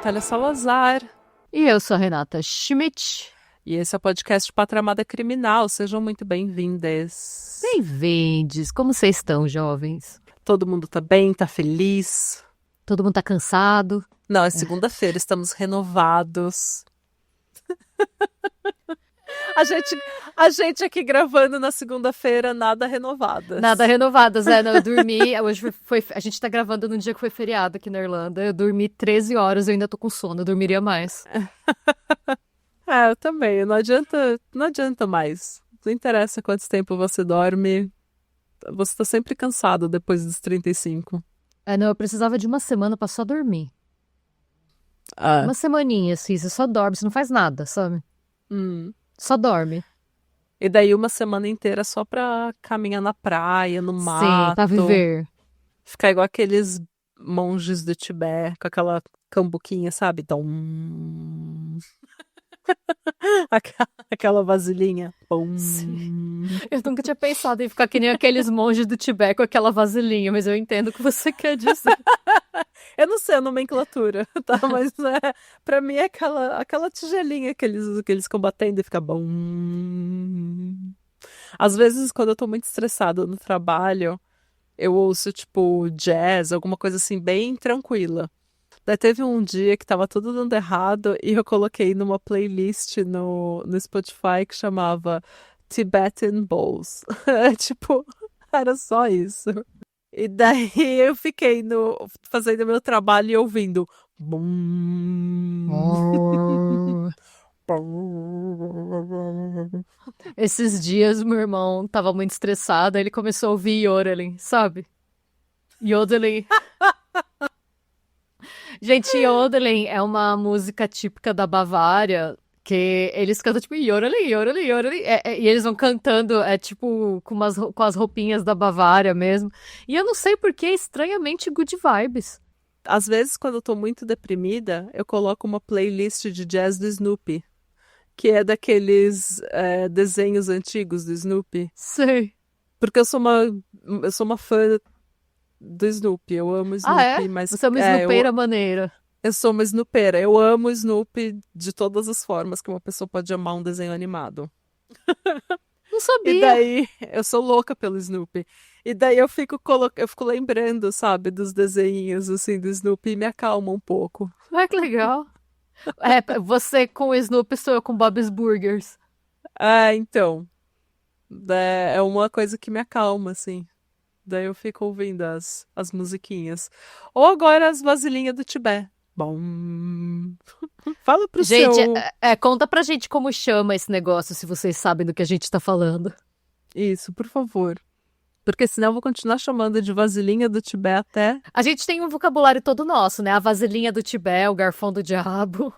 Natália Salazar. E eu sou a Renata Schmidt. E esse é o podcast Patramada Criminal. Sejam muito bem-vindas. Bem-vindes. Como vocês estão, jovens? Todo mundo tá bem, tá feliz? Todo mundo tá cansado? Não, é segunda-feira, estamos renovados. A gente aqui gravando na segunda-feira, nada renovadas. Nada renovadas, Não, eu dormi, hoje a gente tá gravando no dia que foi feriado aqui na Irlanda, eu dormi 13 horas, eu ainda tô com sono, eu dormiria mais. Eu também, não adianta mais. Não interessa quanto tempo você dorme, você tá sempre cansado depois dos 35. Não, eu precisava de uma semana pra só dormir. Uma semaninha, assim, você só dorme, você não faz nada, sabe? Só dorme. E daí uma semana inteira só pra caminhar na praia, no mato. Sim, pra viver. Ficar igual aqueles monges do Tibete, com aquela cambuquinha, sabe? Então... aquela vasilhinha. Eu nunca tinha pensado em ficar que nem aqueles monges do Tibete com aquela vasilhinha, mas eu entendo o que você quer dizer. Eu não sei a nomenclatura, tá? Mas pra mim é aquela tigelinha que eles ficam batendo e fica bom. Às vezes, quando eu tô muito estressada no trabalho, eu ouço, tipo, jazz, alguma coisa assim, bem tranquila. Daí teve um dia que tava tudo dando errado e eu coloquei numa playlist no Spotify que chamava Tibetan Bowls. Tipo, era só isso. E daí eu fiquei fazendo meu trabalho e ouvindo. Esses dias meu irmão tava muito estressado, aí ele começou a ouvir yodeling, sabe? Yodeling. Gente, yodeling é uma música típica da Bavária, que eles cantam tipo yodeling, yodeling, yodeling, e eles vão cantando, tipo com as roupinhas da Bavária mesmo. E eu não sei porque, estranhamente good vibes. Às vezes, quando eu tô muito deprimida, eu coloco uma playlist de jazz do Snoopy, que é daqueles desenhos antigos do Snoopy. Sei. Porque eu sou uma fã do Snoopy, eu amo Snoopy, mas... Você é uma snoopeira maneira. Eu sou uma snoopeira, eu amo Snoopy de todas as formas que uma pessoa pode amar um desenho animado. Não sabia. E daí, eu sou louca pelo Snoopy. E daí eu fico lembrando, sabe, dos desenhos, assim, do Snoopy e me acalma um pouco. Que legal. Você com o Snoopy, sou eu com Bob's Burgers. Então. É uma coisa que me acalma, assim. Daí eu fico ouvindo as musiquinhas. Ou agora as vasilhinhas do Tibete. Bom. Fala pro gente, seu... conta pra gente como chama esse negócio, se vocês sabem do que a gente tá falando. Isso, por favor. Porque senão eu vou continuar chamando de vasilhinha do Tibete até... A gente tem um vocabulário todo nosso, né? A vasilhinha do Tibete, o garfão do diabo.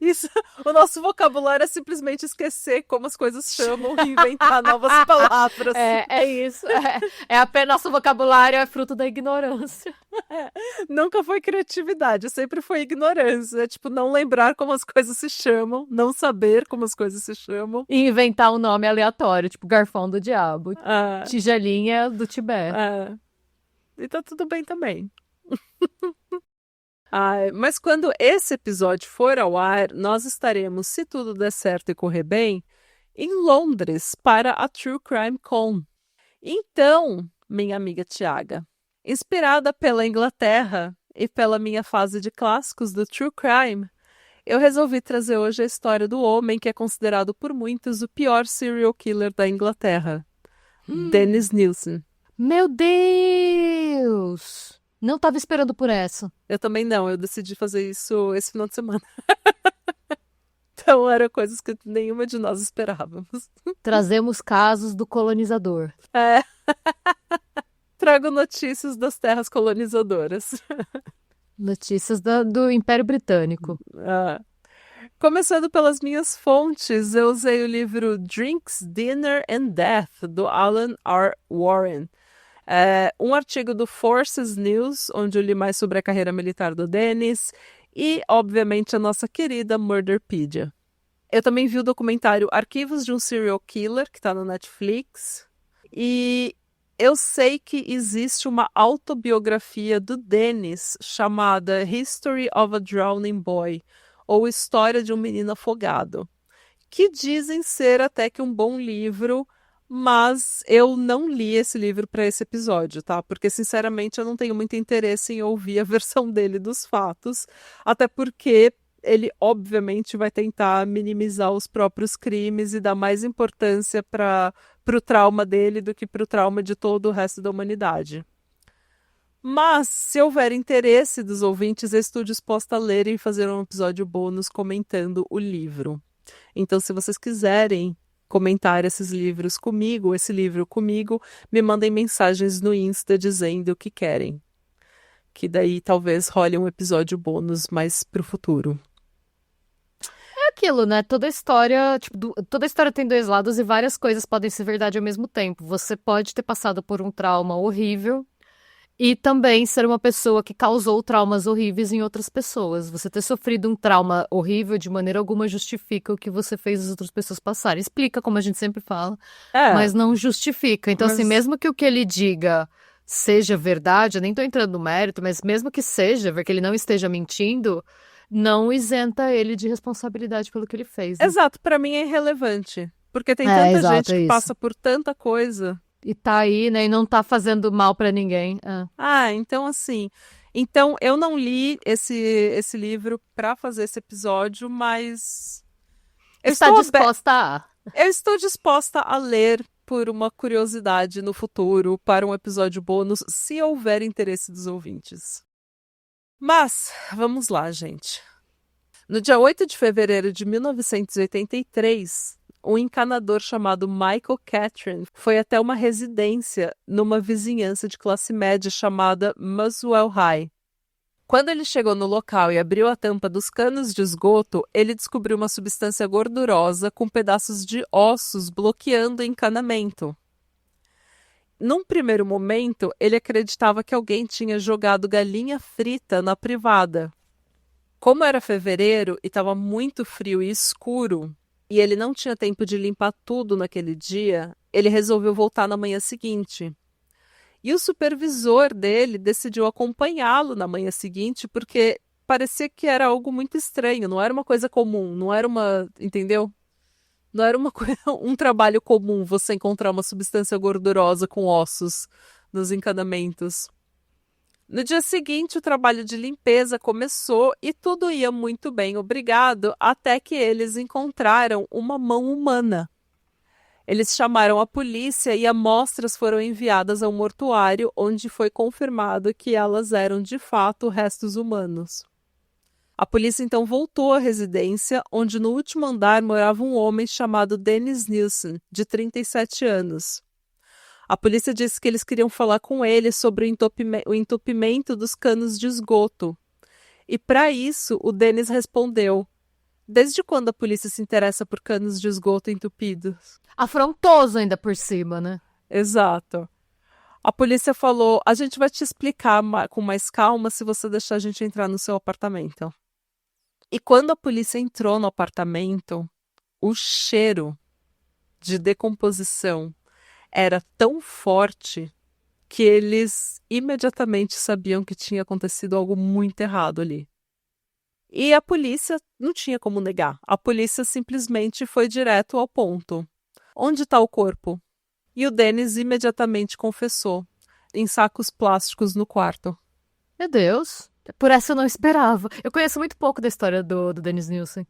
Isso, o nosso vocabulário é simplesmente esquecer como as coisas chamam e inventar novas palavras. É isso. Nosso vocabulário é fruto da ignorância. Nunca foi criatividade, sempre foi ignorância. É tipo, não lembrar como as coisas se chamam, não saber como as coisas se chamam. E inventar um nome aleatório, tipo garfão do diabo, tigelinha do Tibete. E tá tudo bem também. Mas quando esse episódio for ao ar, nós estaremos, se tudo der certo e correr bem, em Londres para a True Crime Con. Então, minha amiga Tiaga, inspirada pela Inglaterra e pela minha fase de clássicos do True Crime, eu resolvi trazer hoje a história do homem que é considerado por muitos o pior serial killer da Inglaterra, Dennis Nilsen. Meu Deus! Não tava esperando por essa. Eu também não, eu decidi fazer isso esse final de semana. Então eram coisas que nenhuma de nós esperávamos. Trazemos casos do colonizador. Trago notícias das terras colonizadoras. Notícias do Império Britânico. Começando pelas minhas fontes, eu usei o livro Drinks, Dinner and Death, do Alan R. Warren. Um artigo do Forces News, onde eu li mais sobre a carreira militar do Dennis, e, obviamente, a nossa querida Murderpedia. Eu também vi o documentário Arquivos de um Serial Killer, que está no Netflix, e Eu sei que existe uma autobiografia do Dennis chamada History of a Drowning Boy, ou História de um Menino Afogado, que dizem ser até que um bom livro, mas eu não li esse livro para esse episódio, tá? Porque, sinceramente, eu não tenho muito interesse em ouvir a versão dele dos fatos, até porque ele, obviamente, vai tentar minimizar os próprios crimes e dar mais importância para o trauma dele do que para o trauma de todo o resto da humanidade. Mas, se houver interesse dos ouvintes, eu estou disposta a ler e fazer um episódio bônus comentando o livro. Então, se vocês quiserem comentar esses livros comigo, esse livro comigo, me mandem mensagens no Insta dizendo o que querem. Que daí talvez role um episódio bônus mais pro futuro. É aquilo, né? Toda história, tipo, toda história tem dois lados e várias coisas podem ser verdade ao mesmo tempo. Você pode ter passado por um trauma horrível e também ser uma pessoa que causou traumas horríveis em outras pessoas. Você ter sofrido um trauma horrível de maneira alguma justifica o que você fez as outras pessoas passarem. Explica, como a gente sempre fala, mas não justifica. Então, assim, mesmo que o que ele diga seja verdade, eu nem tô entrando no mérito, mas mesmo que seja, que ele não esteja mentindo, não isenta ele de responsabilidade pelo que ele fez. Né? Exato, pra mim é irrelevante. Porque tem tanta gente que passa por tanta coisa. E tá aí, né? E não tá fazendo mal pra ninguém. Então assim... Então, eu não li esse livro pra fazer esse episódio, mas... Está disposta a... Eu estou disposta a ler por uma curiosidade no futuro, para um episódio bônus, se houver interesse dos ouvintes. Mas, vamos lá, gente. No dia 8 de fevereiro de 1983, um encanador chamado Michael Catron foi até uma residência numa vizinhança de classe média chamada Muswell High. Quando ele chegou no local e abriu a tampa dos canos de esgoto, ele descobriu uma substância gordurosa com pedaços de ossos bloqueando o encanamento. Num primeiro momento, ele acreditava que alguém tinha jogado galinha frita na privada. Como era fevereiro e estava muito frio e escuro, e ele não tinha tempo de limpar tudo naquele dia, ele resolveu voltar na manhã seguinte. E o supervisor dele decidiu acompanhá-lo na manhã seguinte, porque parecia que era algo muito estranho, não era uma coisa comum, não era uma, entendeu? Não era um trabalho comum você encontrar uma substância gordurosa com ossos nos encanamentos. No dia seguinte, o trabalho de limpeza começou e tudo ia muito bem, obrigado, até que eles encontraram uma mão humana. Eles chamaram a polícia e amostras foram enviadas ao mortuário, onde foi confirmado que elas eram de fato restos humanos. A polícia então voltou à residência, onde no último andar morava um homem chamado Dennis Nilsen, de 37 anos. A polícia disse que eles queriam falar com ele sobre o entupimento dos canos de esgoto. E para isso, o Dennis respondeu: desde quando a polícia se interessa por canos de esgoto entupidos? Afrontoso ainda por cima, né? Exato. A polícia falou: a gente vai te explicar com mais calma se você deixar a gente entrar no seu apartamento. E quando a polícia entrou no apartamento, o cheiro de decomposição era tão forte que eles imediatamente sabiam que tinha acontecido algo muito errado ali. E a polícia não tinha como negar. A polícia simplesmente foi direto ao ponto. Onde está o corpo? E o Dennis imediatamente confessou, em sacos plásticos no quarto. Meu Deus, por essa eu não esperava. Eu conheço muito pouco da história do Dennis Nilsen.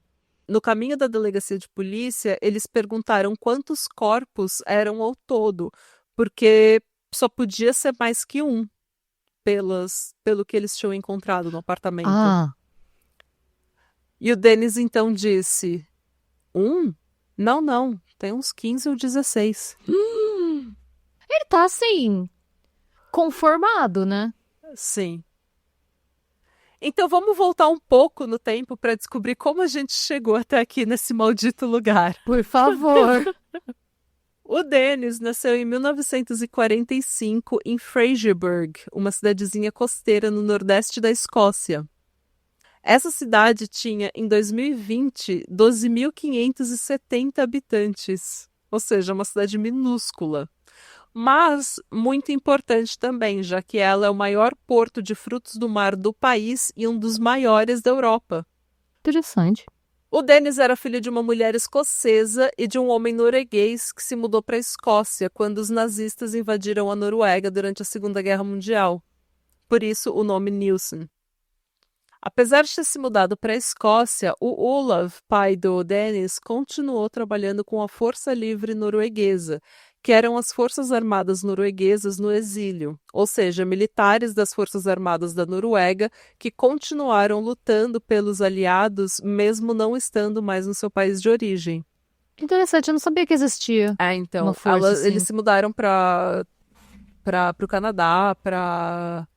No caminho da delegacia de polícia, eles perguntaram quantos corpos eram ao todo, porque só podia ser mais que um, pelo que eles tinham encontrado no apartamento. E o Dennis então disse: Não, tem uns 15 ou 16. Ele tá assim, conformado, né? Sim. Então vamos voltar um pouco no tempo para descobrir como a gente chegou até aqui nesse maldito lugar. Por favor. O Dennis nasceu em 1945 em Fraserburgh, uma cidadezinha costeira no nordeste da Escócia. Essa cidade tinha, em 2020, 12.570 habitantes, ou seja, uma cidade minúscula. mas muito importante também, já que ela é o maior porto de frutos do mar do país e um dos maiores da Europa. Interessante. O Dennis era filho de uma mulher escocesa e de um homem norueguês que se mudou para a Escócia quando os nazistas invadiram a Noruega durante a Segunda Guerra Mundial. Por isso, o nome Nilsen. Apesar de ter se mudado para a Escócia, o Olav, pai do Dennis, continuou trabalhando com a Força Livre Norueguesa, que eram as Forças Armadas Norueguesas no exílio, ou seja, militares das Forças Armadas da Noruega que continuaram lutando pelos aliados, mesmo não estando mais no seu país de origem. Interessante, eu não sabia que existia Então, uma força assim. eles se mudaram para o Canadá, para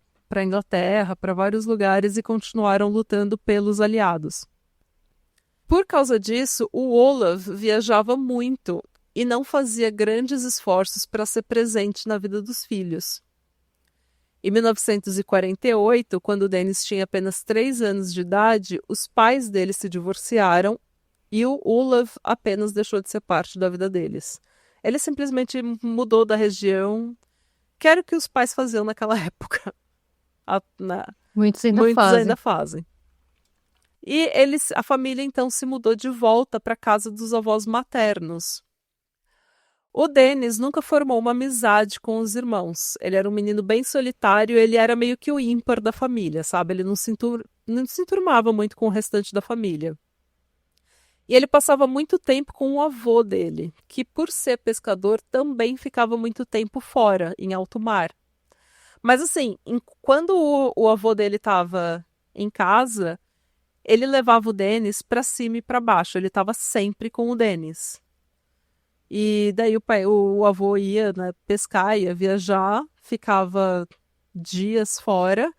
Inglaterra, para vários lugares e continuaram lutando pelos aliados. Por causa disso, o Olav viajava muito e não fazia grandes esforços para ser presente na vida dos filhos. Em 1948, quando Dennis tinha apenas 3 anos de idade, os pais dele se divorciaram e o Olav apenas deixou de ser parte da vida deles. Ele simplesmente mudou da região, que era o que os pais faziam naquela época. Muitos ainda Muitos fazem. ainda fazem. E a família então se mudou de volta para a casa dos avós maternos. O Dennis nunca formou uma amizade com os irmãos. Ele era um menino bem solitário, ele era meio que o ímpar da família, sabe? Ele não se enturmava muito com o restante da família. E ele passava muito tempo com o avô dele, que por ser pescador também ficava muito tempo fora, em alto mar. Mas assim, quando o avô dele estava em casa, ele levava o Dennis para cima e para baixo. Ele estava sempre com o Dennis. E daí o avô ia, né, pescar, ia viajar, ficava dias fora.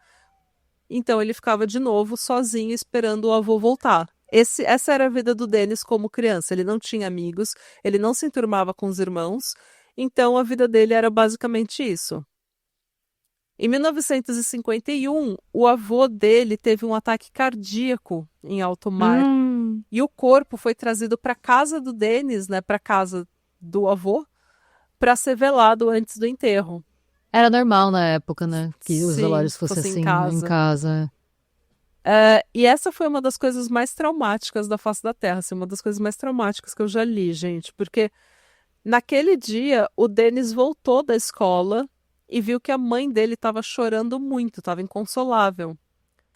Então ele ficava de novo sozinho esperando o avô voltar. Essa era a vida do Dennis como criança. Ele não tinha amigos, ele não se enturmava com os irmãos. Então a vida dele era basicamente isso. Em 1951, o avô dele teve um ataque cardíaco em alto mar. E o corpo foi trazido para a casa do Dennis, né, para a casa do avô, para ser velado antes do enterro. Era normal na época, né? Que os Sim, velórios fossem fosse assim, em em casa. E essa foi uma das coisas mais traumáticas da face da Terra, assim, uma das coisas mais traumáticas que eu já li, gente, porque naquele dia o Dennis voltou da escola e viu que a mãe dele estava chorando muito, estava inconsolável.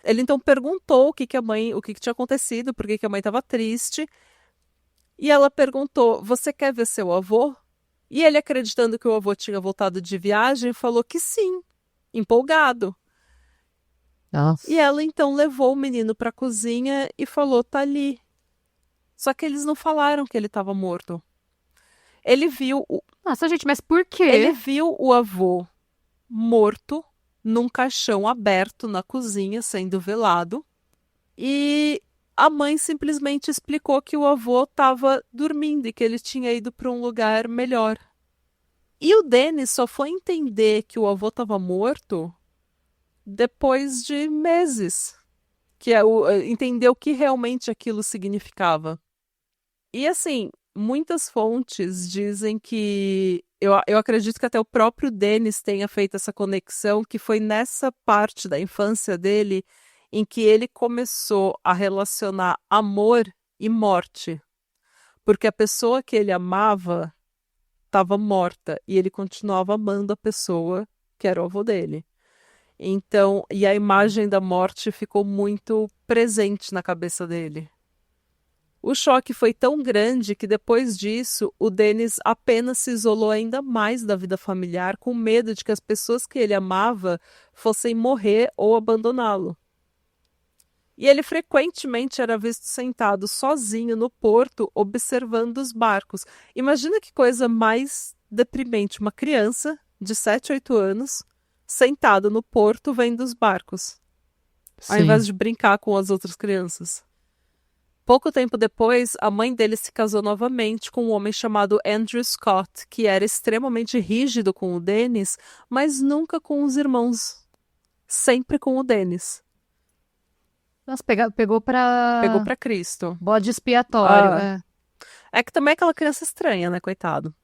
Ele então perguntou o que tinha acontecido, por que a mãe estava triste. E ela perguntou: "Você quer ver seu avô?" E ele, acreditando que o avô tinha voltado de viagem, falou que sim, empolgado. Nossa. E ela então levou o menino para a cozinha e falou: "Tá ali." Só que eles não falaram que ele estava morto. Ele viu Nossa, gente, mas por quê? Ele viu o avô morto num caixão aberto na cozinha, sendo velado. E a mãe simplesmente explicou que o avô estava dormindo e que ele tinha ido para um lugar melhor. E o Dennis só foi entender que o avô estava morto depois de meses, que entender o que realmente aquilo significava. E assim, muitas fontes dizem que eu acredito que até o próprio Dennis tenha feito essa conexão, que foi nessa parte da infância dele em que ele começou a relacionar amor e morte. Porque a pessoa que ele amava estava morta e ele continuava amando a pessoa que era o avô dele. Então, e a imagem da morte ficou muito presente na cabeça dele. O choque foi tão grande que depois disso, o Dennis apenas se isolou ainda mais da vida familiar, com medo de que as pessoas que ele amava fossem morrer ou abandoná-lo. E ele frequentemente era visto sentado sozinho no porto, observando os barcos. Imagina que coisa mais deprimente, uma criança de 7, 8 anos, sentado no porto vendo os barcos, ao invés de brincar com as outras crianças. Pouco tempo depois, a mãe dele se casou novamente com um homem chamado Andrew Scott, que era extremamente rígido com o Dennis, mas nunca com os irmãos. Sempre com o Dennis. Nossa, pegou pra... Pegou pra Cristo. Bode expiatório, É que também é aquela criança estranha, né, coitado.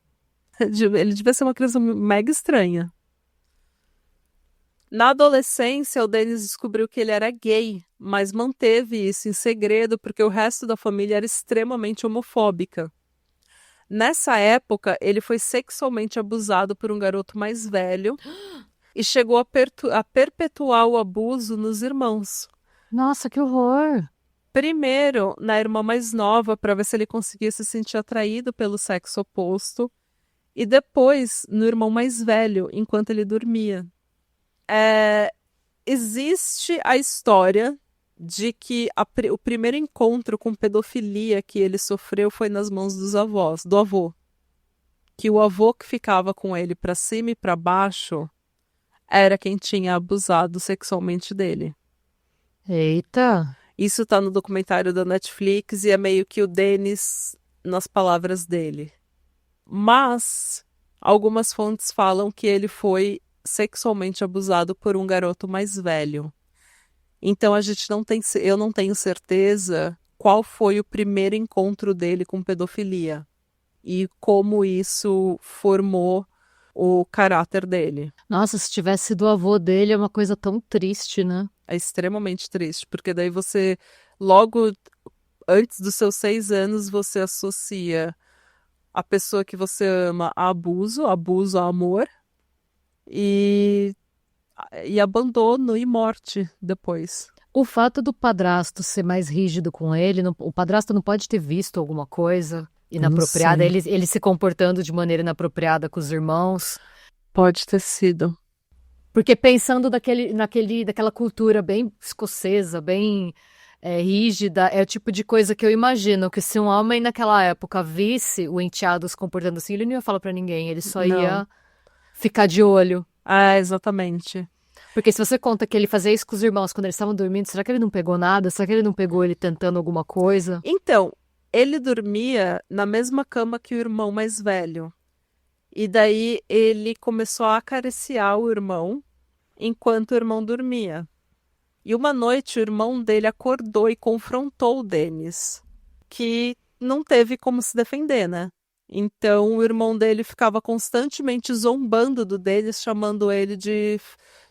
Ele devia ser uma criança mega estranha. Na adolescência, o Dennis descobriu que ele era gay, mas manteve isso em segredo porque o resto da família era extremamente homofóbica. Nessa época, ele foi sexualmente abusado por um garoto mais velho e chegou a perpetuar o abuso nos irmãos. Nossa, que horror! Primeiro, na irmã mais nova, para ver se ele conseguia se sentir atraído pelo sexo oposto, e depois no irmão mais velho, enquanto ele dormia. Existe a história de que o primeiro encontro com pedofilia que ele sofreu foi nas mãos do avô. Que o avô que ficava com ele para cima e para baixo era quem tinha abusado sexualmente dele. Eita! Isso tá no documentário da Netflix e é meio que o Dennis nas palavras dele. Mas algumas fontes falam que ele foi sexualmente abusado por um garoto mais velho. Então eu não tenho certeza qual foi o primeiro encontro dele com pedofilia e como isso formou o caráter dele. Nossa, se tivesse sido o avô dele, é uma coisa tão triste, né? É extremamente triste, porque daí você, logo antes dos seus 6 anos, você associa a pessoa que você ama a abuso, abuso a amor, e, e abandono e morte depois. O fato do padrasto ser mais rígido com ele, o padrasto não pode ter visto alguma coisa inapropriada, Não sei. ele se comportando de maneira inapropriada com os irmãos. Pode ter sido. Porque pensando daquela cultura bem escocesa, bem rígida, é o tipo de coisa que eu imagino que se um homem naquela época visse o enteado se comportando assim, ele não ia falar pra ninguém, ele só Não. ia ficar de olho. Exatamente. Porque se você conta que ele fazia isso com os irmãos quando eles estavam dormindo, será que ele não pegou nada? Será que ele não pegou ele tentando alguma coisa? Então, ele dormia na mesma cama que o irmão mais velho. E daí ele começou a acariciar o irmão enquanto o irmão dormia. E uma noite o irmão dele acordou e confrontou o Dennis, que não teve como se defender, né? Então o irmão dele ficava constantemente zombando do Dennis, chamando ele de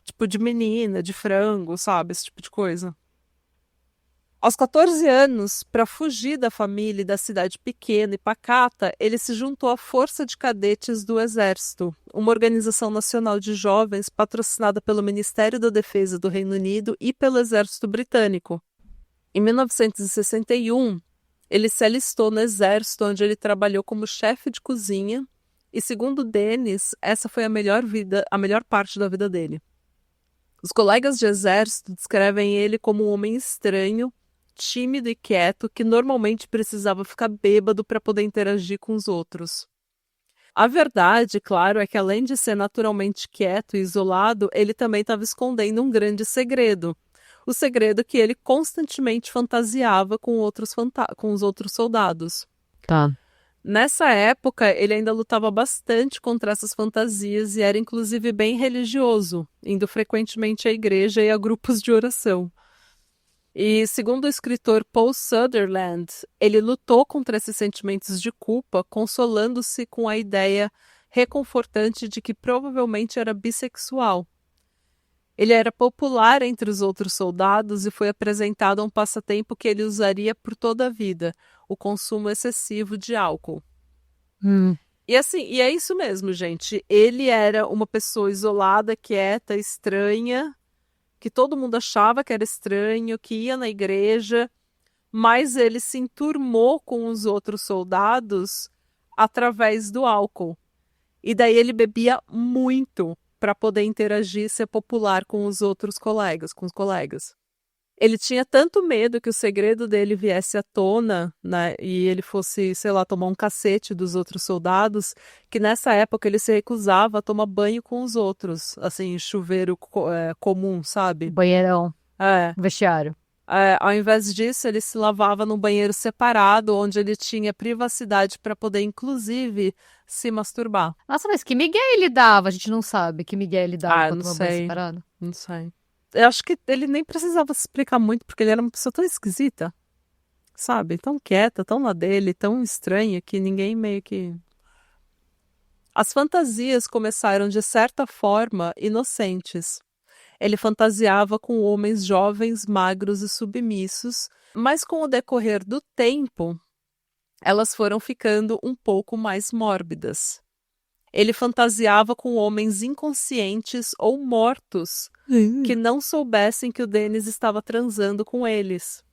tipo de menina, de frango, sabe? Esse tipo de coisa. Aos 14 anos, para fugir da família e da cidade pequena e pacata, ele se juntou à Força de Cadetes do Exército, uma organização nacional de jovens patrocinada pelo Ministério da Defesa do Reino Unido e pelo Exército Britânico. Em 1961, ele se alistou no Exército, onde ele trabalhou como chefe de cozinha, e segundo Dennis, essa foi a melhor parte da vida dele. Os colegas de exército descrevem ele como um homem estranho, tímido e quieto, que normalmente precisava ficar bêbado para poder interagir com os outros. A verdade, claro, é que além de ser naturalmente quieto e isolado, ele também estava escondendo um grande segredo. O segredo que ele constantemente fantasiava com os outros soldados. Tá. Nessa época, ele ainda lutava bastante contra essas fantasias e era inclusive bem religioso, indo frequentemente à igreja e a grupos de oração. E segundo o escritor Paul Sutherland, ele lutou contra esses sentimentos de culpa, consolando-se com a ideia reconfortante de que provavelmente era bissexual. Ele era popular entre os outros soldados e foi apresentado a um passatempo que ele usaria por toda a vida, o consumo excessivo de álcool. E assim, e é isso mesmo, gente. Ele era uma pessoa isolada, quieta, estranha, que todo mundo achava que era estranho, que ia na igreja, mas ele se enturmou com os outros soldados através do álcool. E daí ele bebia muito para poder interagir e ser popular com os outros colegas, com os colegas. Ele tinha tanto medo que o segredo dele viesse à tona, né, e ele fosse, sei lá, tomar um cacete dos outros soldados, que nessa época ele se recusava a tomar banho com os outros, assim, chuveiro comum, sabe? Banheirão, É. vestiário. Ao invés disso, ele se lavava num banheiro separado, onde ele tinha privacidade para poder, inclusive, se masturbar. Nossa, mas que migué ele dava? A gente não sabe que migué ele dava pra Não tomar banho sei, separado. não sei. Eu acho que ele nem precisava se explicar muito, porque ele era uma pessoa tão esquisita, sabe? Tão quieta, tão na dele, tão estranha, que ninguém meio que... As fantasias começaram de certa forma inocentes. Ele fantasiava com homens jovens, magros e submissos, mas com o decorrer do tempo, elas foram ficando um pouco mais mórbidas. Ele fantasiava com homens inconscientes ou mortos que não soubessem que o Dennis estava transando com eles.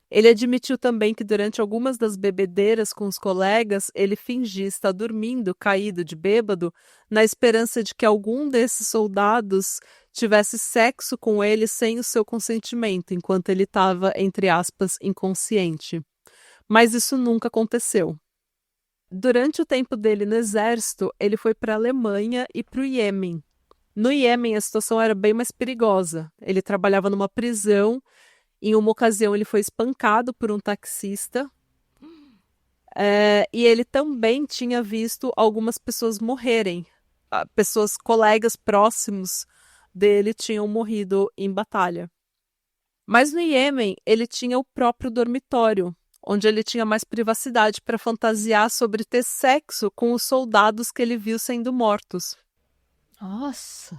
Ele admitiu também que durante algumas das bebedeiras com os colegas, ele fingia estar dormindo, caído de bêbado, na esperança de que algum desses soldados tivesse sexo com ele sem o seu consentimento, enquanto ele estava, entre aspas, inconsciente. Mas isso nunca aconteceu. Durante o tempo dele no exército, ele foi para a Alemanha e para o Iêmen. No Iêmen, a situação era bem mais perigosa. Ele trabalhava numa prisão. Em uma ocasião, ele foi espancado por um taxista. E ele também tinha visto algumas pessoas morrerem. Pessoas, colegas próximos dele tinham morrido em batalha. Mas no Iêmen, ele tinha o próprio dormitório, onde ele tinha mais privacidade para fantasiar sobre ter sexo com os soldados que ele viu sendo mortos. Nossa,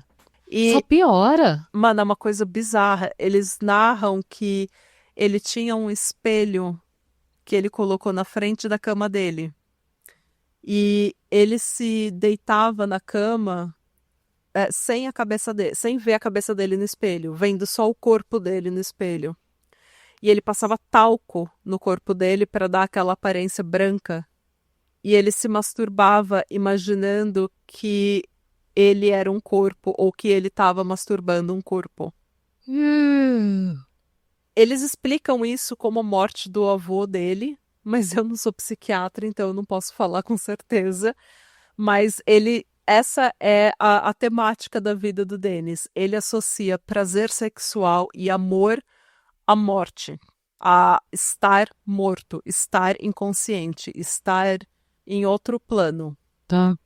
E, só piora. mano, é uma coisa bizarra. Eles narram que ele tinha um espelho que ele colocou na frente da cama dele. E ele se deitava na cama sem a cabeça dele, sem ver a cabeça dele no espelho, vendo só o corpo dele no espelho. E ele passava talco no corpo dele para dar aquela aparência branca. E ele se masturbava imaginando que ele era um corpo ou que ele estava masturbando um corpo. Eles explicam isso como a morte do avô dele, mas eu não sou psiquiatra, então eu não posso falar com certeza. Mas essa é a temática da vida do Dennis. Ele associa prazer sexual e amor à morte, a estar morto, estar inconsciente, estar em outro plano. Tá.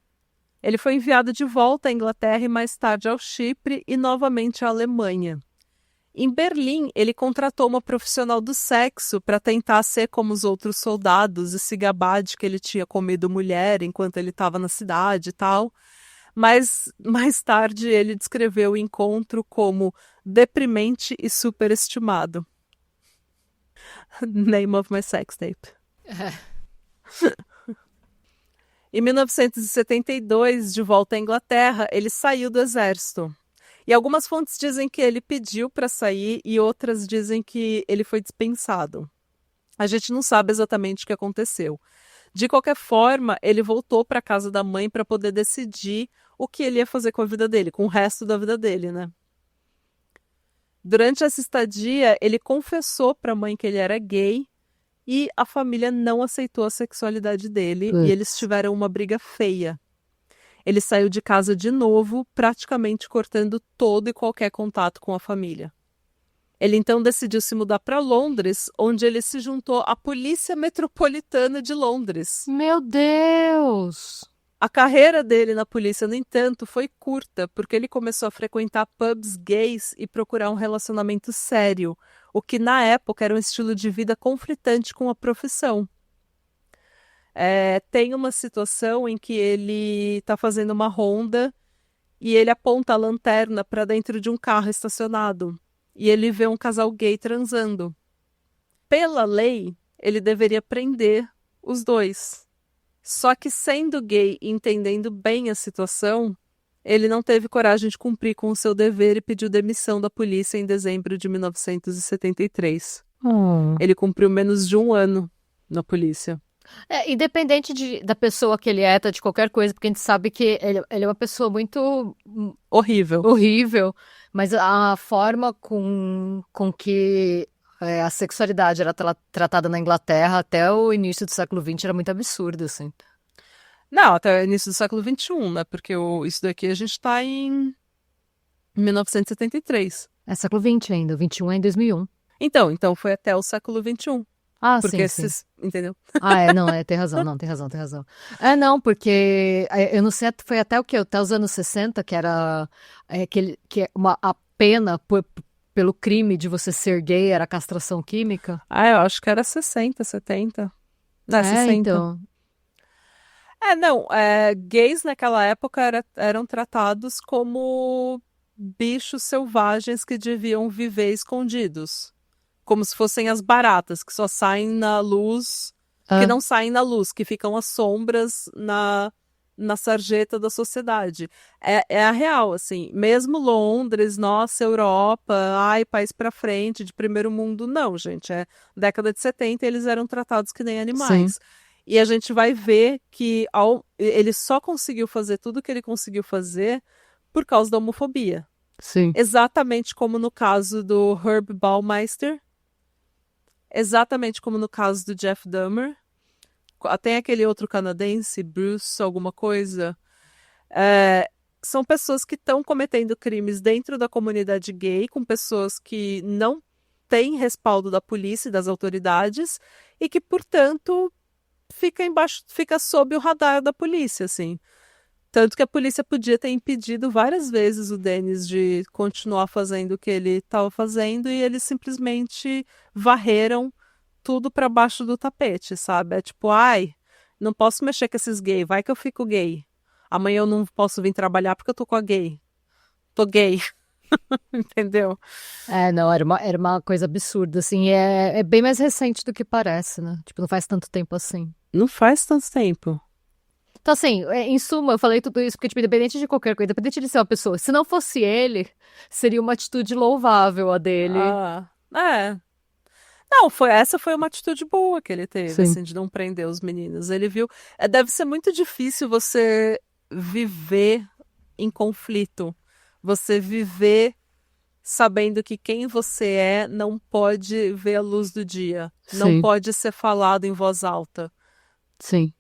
Ele foi enviado de volta à Inglaterra e mais tarde ao Chipre e novamente à Alemanha. Em Berlim, ele contratou uma profissional do sexo para tentar ser como os outros soldados e se gabar de que ele tinha comido mulher enquanto ele estava na cidade e tal. Mas mais tarde ele descreveu o encontro como deprimente e superestimado. Name of my sex tape. Em 1972, de volta à Inglaterra, ele saiu do exército. E algumas fontes dizem que ele pediu para sair e outras dizem que ele foi dispensado. A gente não sabe exatamente o que aconteceu. De qualquer forma, ele voltou para a casa da mãe para poder decidir o que ele ia fazer com a vida dele, com o resto da vida dele, né? Durante essa estadia, ele confessou para a mãe que ele era gay e a família não aceitou a sexualidade dele e eles tiveram uma briga feia. Ele saiu de casa de novo, praticamente cortando todo e qualquer contato com a família. Ele então decidiu se mudar para Londres, onde ele se juntou à Polícia Metropolitana de Londres. Meu Deus! A carreira dele na polícia, no entanto, foi curta, porque ele começou a frequentar pubs gays e procurar um relacionamento sério, o que na época era um estilo de vida conflitante com a profissão. Tem uma situação em que ele está fazendo uma ronda e ele aponta a lanterna para dentro de um carro estacionado e ele vê um casal gay transando. Pela lei, ele deveria prender os dois. Só que sendo gay e entendendo bem a situação, ele não teve coragem de cumprir com o seu dever e pediu demissão da polícia em dezembro de 1973. Ele cumpriu menos de um ano na polícia. Independente da pessoa que ele é, tá, de qualquer coisa, porque a gente sabe que ele é uma pessoa muito horrível, mas a forma com que a sexualidade era tratada na Inglaterra até o início do século XX era muito absurdo, assim. Não, até o início do século XXI, né? Porque isso daqui a gente tá em 1973. É século XX ainda, o XXI é em 2001. Então foi até o século XXI. Ah, porque sim. Entendeu? Tem razão, não, tem razão. Não, porque eu não sei, foi até o quê? Até os anos 60, que era a pena pelo crime de você ser gay era castração química. Eu acho que era 60, 70. Não, 60. Então. Não, gays naquela época eram tratados como bichos selvagens que deviam viver escondidos. Como se fossem as baratas, que só saem na luz, que Ah, não saem na luz, que ficam às sombras na sarjeta da sociedade. É a real, assim. Mesmo Londres, nossa, Europa, ai, país pra frente, de primeiro mundo, não, gente. Década de 70 eles eram tratados que nem sim, animais. E a gente vai ver que ele só conseguiu fazer tudo o que ele conseguiu fazer por causa da homofobia. sim. Exatamente como no caso do Herb Baumeister, exatamente como no caso do Jeff Dahmer. Tem aquele outro canadense, Bruce, alguma coisa. É, são pessoas que estão cometendo crimes dentro da comunidade gay, com pessoas que não têm respaldo da polícia e das autoridades, e que, portanto, fica sob o radar da polícia, assim. Tanto que a polícia podia ter impedido várias vezes o Dennis de continuar fazendo o que ele estava fazendo e eles simplesmente varreram tudo para baixo do tapete, sabe? É tipo, ai, não posso mexer com esses gays, vai que eu fico gay. Amanhã eu não posso vir trabalhar porque eu tô com a gay. Tô gay, entendeu? Não, era uma coisa absurda, assim, é bem mais recente do que parece, né? Tipo, não faz tanto tempo assim. Não faz tanto tempo. Então, assim, em suma, eu falei tudo isso porque, tipo, independente de qualquer coisa, independente de ser uma pessoa, se não fosse ele, seria uma atitude louvável a dele. Ah, é. Não, essa foi uma atitude boa que ele teve, Sim, assim, de não prender os meninos. Ele viu. Deve ser muito difícil você viver em conflito. Você viver sabendo que quem você é não pode ver a luz do dia, não sim, pode ser falado em voz alta. sim.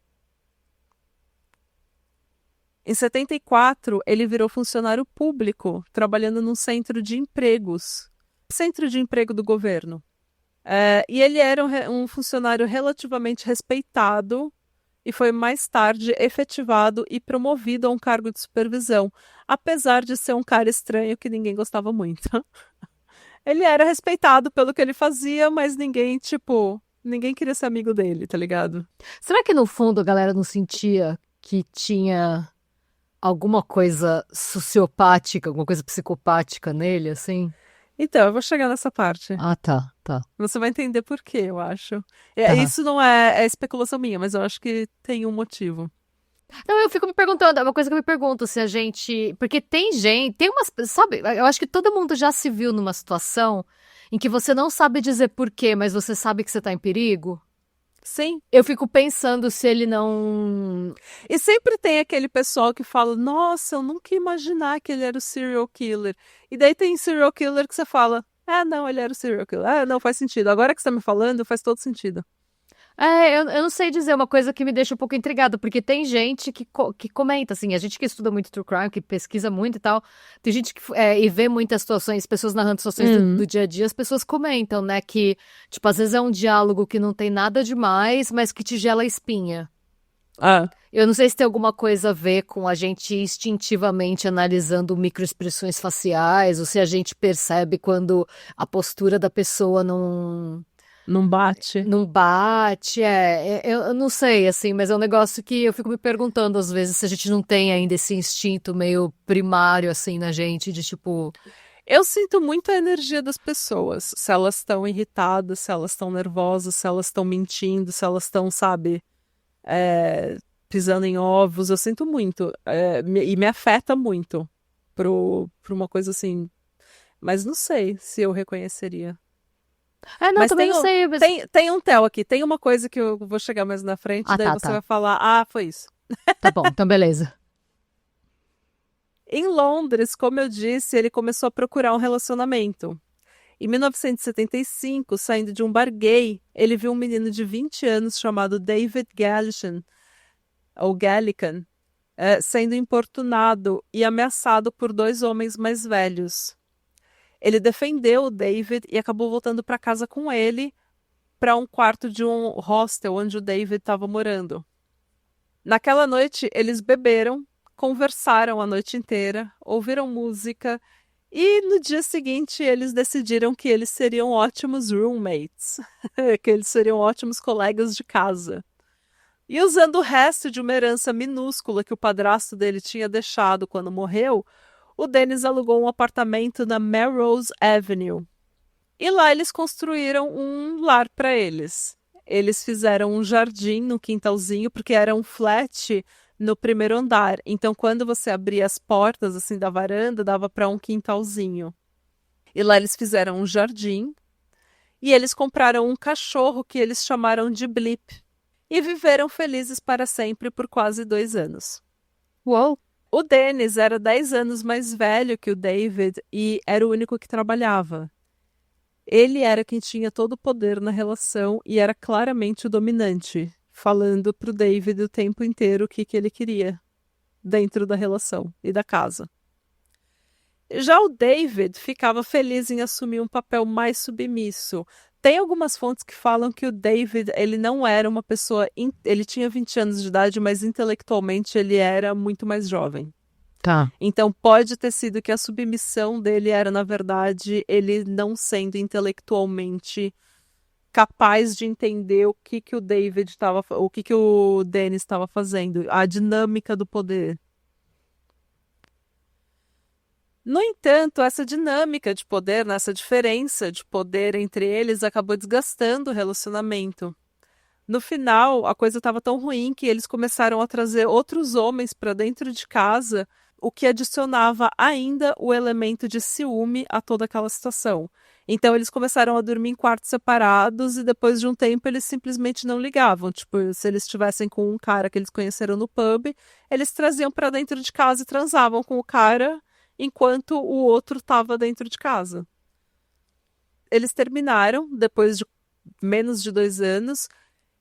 Em 74, ele virou funcionário público, trabalhando num centro de emprego do governo. E ele era um funcionário relativamente respeitado e foi mais tarde efetivado e promovido a um cargo de supervisão, apesar de ser um cara estranho que ninguém gostava muito. Ele era respeitado pelo que ele fazia, mas ninguém, tipo, ninguém queria ser amigo dele, tá ligado? Será que no fundo a galera não sentia que tinha alguma coisa sociopática, alguma coisa psicopática nele, assim? Então, eu vou chegar nessa parte. Ah, tá, tá. Você vai entender por quê, eu acho. Tá. Isso não é especulação minha, mas eu acho que tem um motivo. Não, eu fico me perguntando, é uma coisa que eu me pergunto se a gente. Porque tem gente, tem umas. Sabe, eu acho que todo mundo já se viu numa situação em que você não sabe dizer por quê, mas você sabe que você tá em perigo. Sim. Eu fico pensando se ele não. E sempre tem aquele pessoal que fala: Nossa, eu nunca ia imaginar que ele era o serial killer. E daí tem serial killer que você fala: Ah, não, ele era o serial killer. Ah, não, faz sentido. Agora que você tá me falando, faz todo sentido. Eu não sei dizer, uma coisa que me deixa um pouco intrigada, porque tem gente que comenta, assim, a gente que estuda muito true crime, que pesquisa muito e tal, tem gente e vê muitas situações, pessoas narrando situações do dia a dia, as pessoas comentam, né, que, tipo, às vezes é um diálogo que não tem nada demais, mas que te gela a espinha. Ah. Eu não sei se tem alguma coisa a ver com a gente instintivamente analisando microexpressões faciais, ou se a gente percebe quando a postura da pessoa Não bate. não bate, eu não sei, assim, mas é um negócio que eu fico me perguntando às vezes se a gente não tem ainda esse instinto meio primário, assim, na gente, de tipo, Eu sinto muito a energia das pessoas. Se elas estão irritadas, se elas estão nervosas, se elas estão mentindo, se elas estão, sabe, é, pisando em ovos. Eu sinto muito. E me afeta muito por uma coisa assim. Mas não sei se eu reconheceria. não, Mas também não sei, mas... tem um tel aqui. Tem uma coisa que eu vou chegar mais na frente, Ah, daí tá, você tá, vai falar: Ah, foi isso. tá bom, então beleza. Em Londres, como eu disse, ele começou a procurar um relacionamento. Em 1975, saindo de um bar gay, ele viu um menino de 20 anos chamado David Gallican, ou Gallican, sendo importunado e ameaçado por dois homens mais velhos. Ele defendeu o David e acabou voltando para casa com ele para um quarto de um hostel onde o David estava morando. Naquela noite, eles beberam, conversaram a noite inteira, ouviram música e no dia seguinte eles decidiram que eles seriam ótimos roommates, que eles seriam ótimos colegas de casa. E usando o resto de uma herança minúscula que o padrasto dele tinha deixado quando morreu, o Dennis alugou um apartamento na Melrose Avenue. E lá eles construíram um lar para eles. Eles fizeram um jardim no quintalzinho, porque era um flat no primeiro andar. Então, quando você abria as portas assim da varanda, dava para um quintalzinho. E lá eles fizeram um jardim. E eles compraram um cachorro que eles chamaram de Blip. E viveram felizes para sempre por quase 2 anos. Uou! O Dennis era 10 anos mais velho que o David e era o único que trabalhava. Ele era quem tinha todo o poder na relação e era claramente o dominante, falando pro David o tempo inteiro o que ele queria dentro da relação e da casa. Já o David ficava feliz em assumir um papel mais submisso. Tem algumas fontes que falam que o David, ele não era uma pessoa... Ele tinha 20 anos de idade, mas intelectualmente ele era muito mais jovem. Tá. Então pode ter sido que a submissão dele era, na verdade, ele não sendo intelectualmente capaz de entender o que o David estava, o que o Dennis estava fazendo, a dinâmica do poder. No entanto, essa dinâmica de poder, essa diferença de poder entre eles acabou desgastando o relacionamento. No final, a coisa estava tão ruim que eles começaram a trazer outros homens para dentro de casa, o que adicionava ainda o elemento de ciúme a toda aquela situação. Então, eles começaram a dormir em quartos separados e depois de um tempo eles simplesmente não ligavam. Tipo, se eles estivessem com um cara que eles conheceram no pub, eles traziam para dentro de casa e transavam com o cara enquanto o outro estava dentro de casa. Eles terminaram depois de menos de 2 anos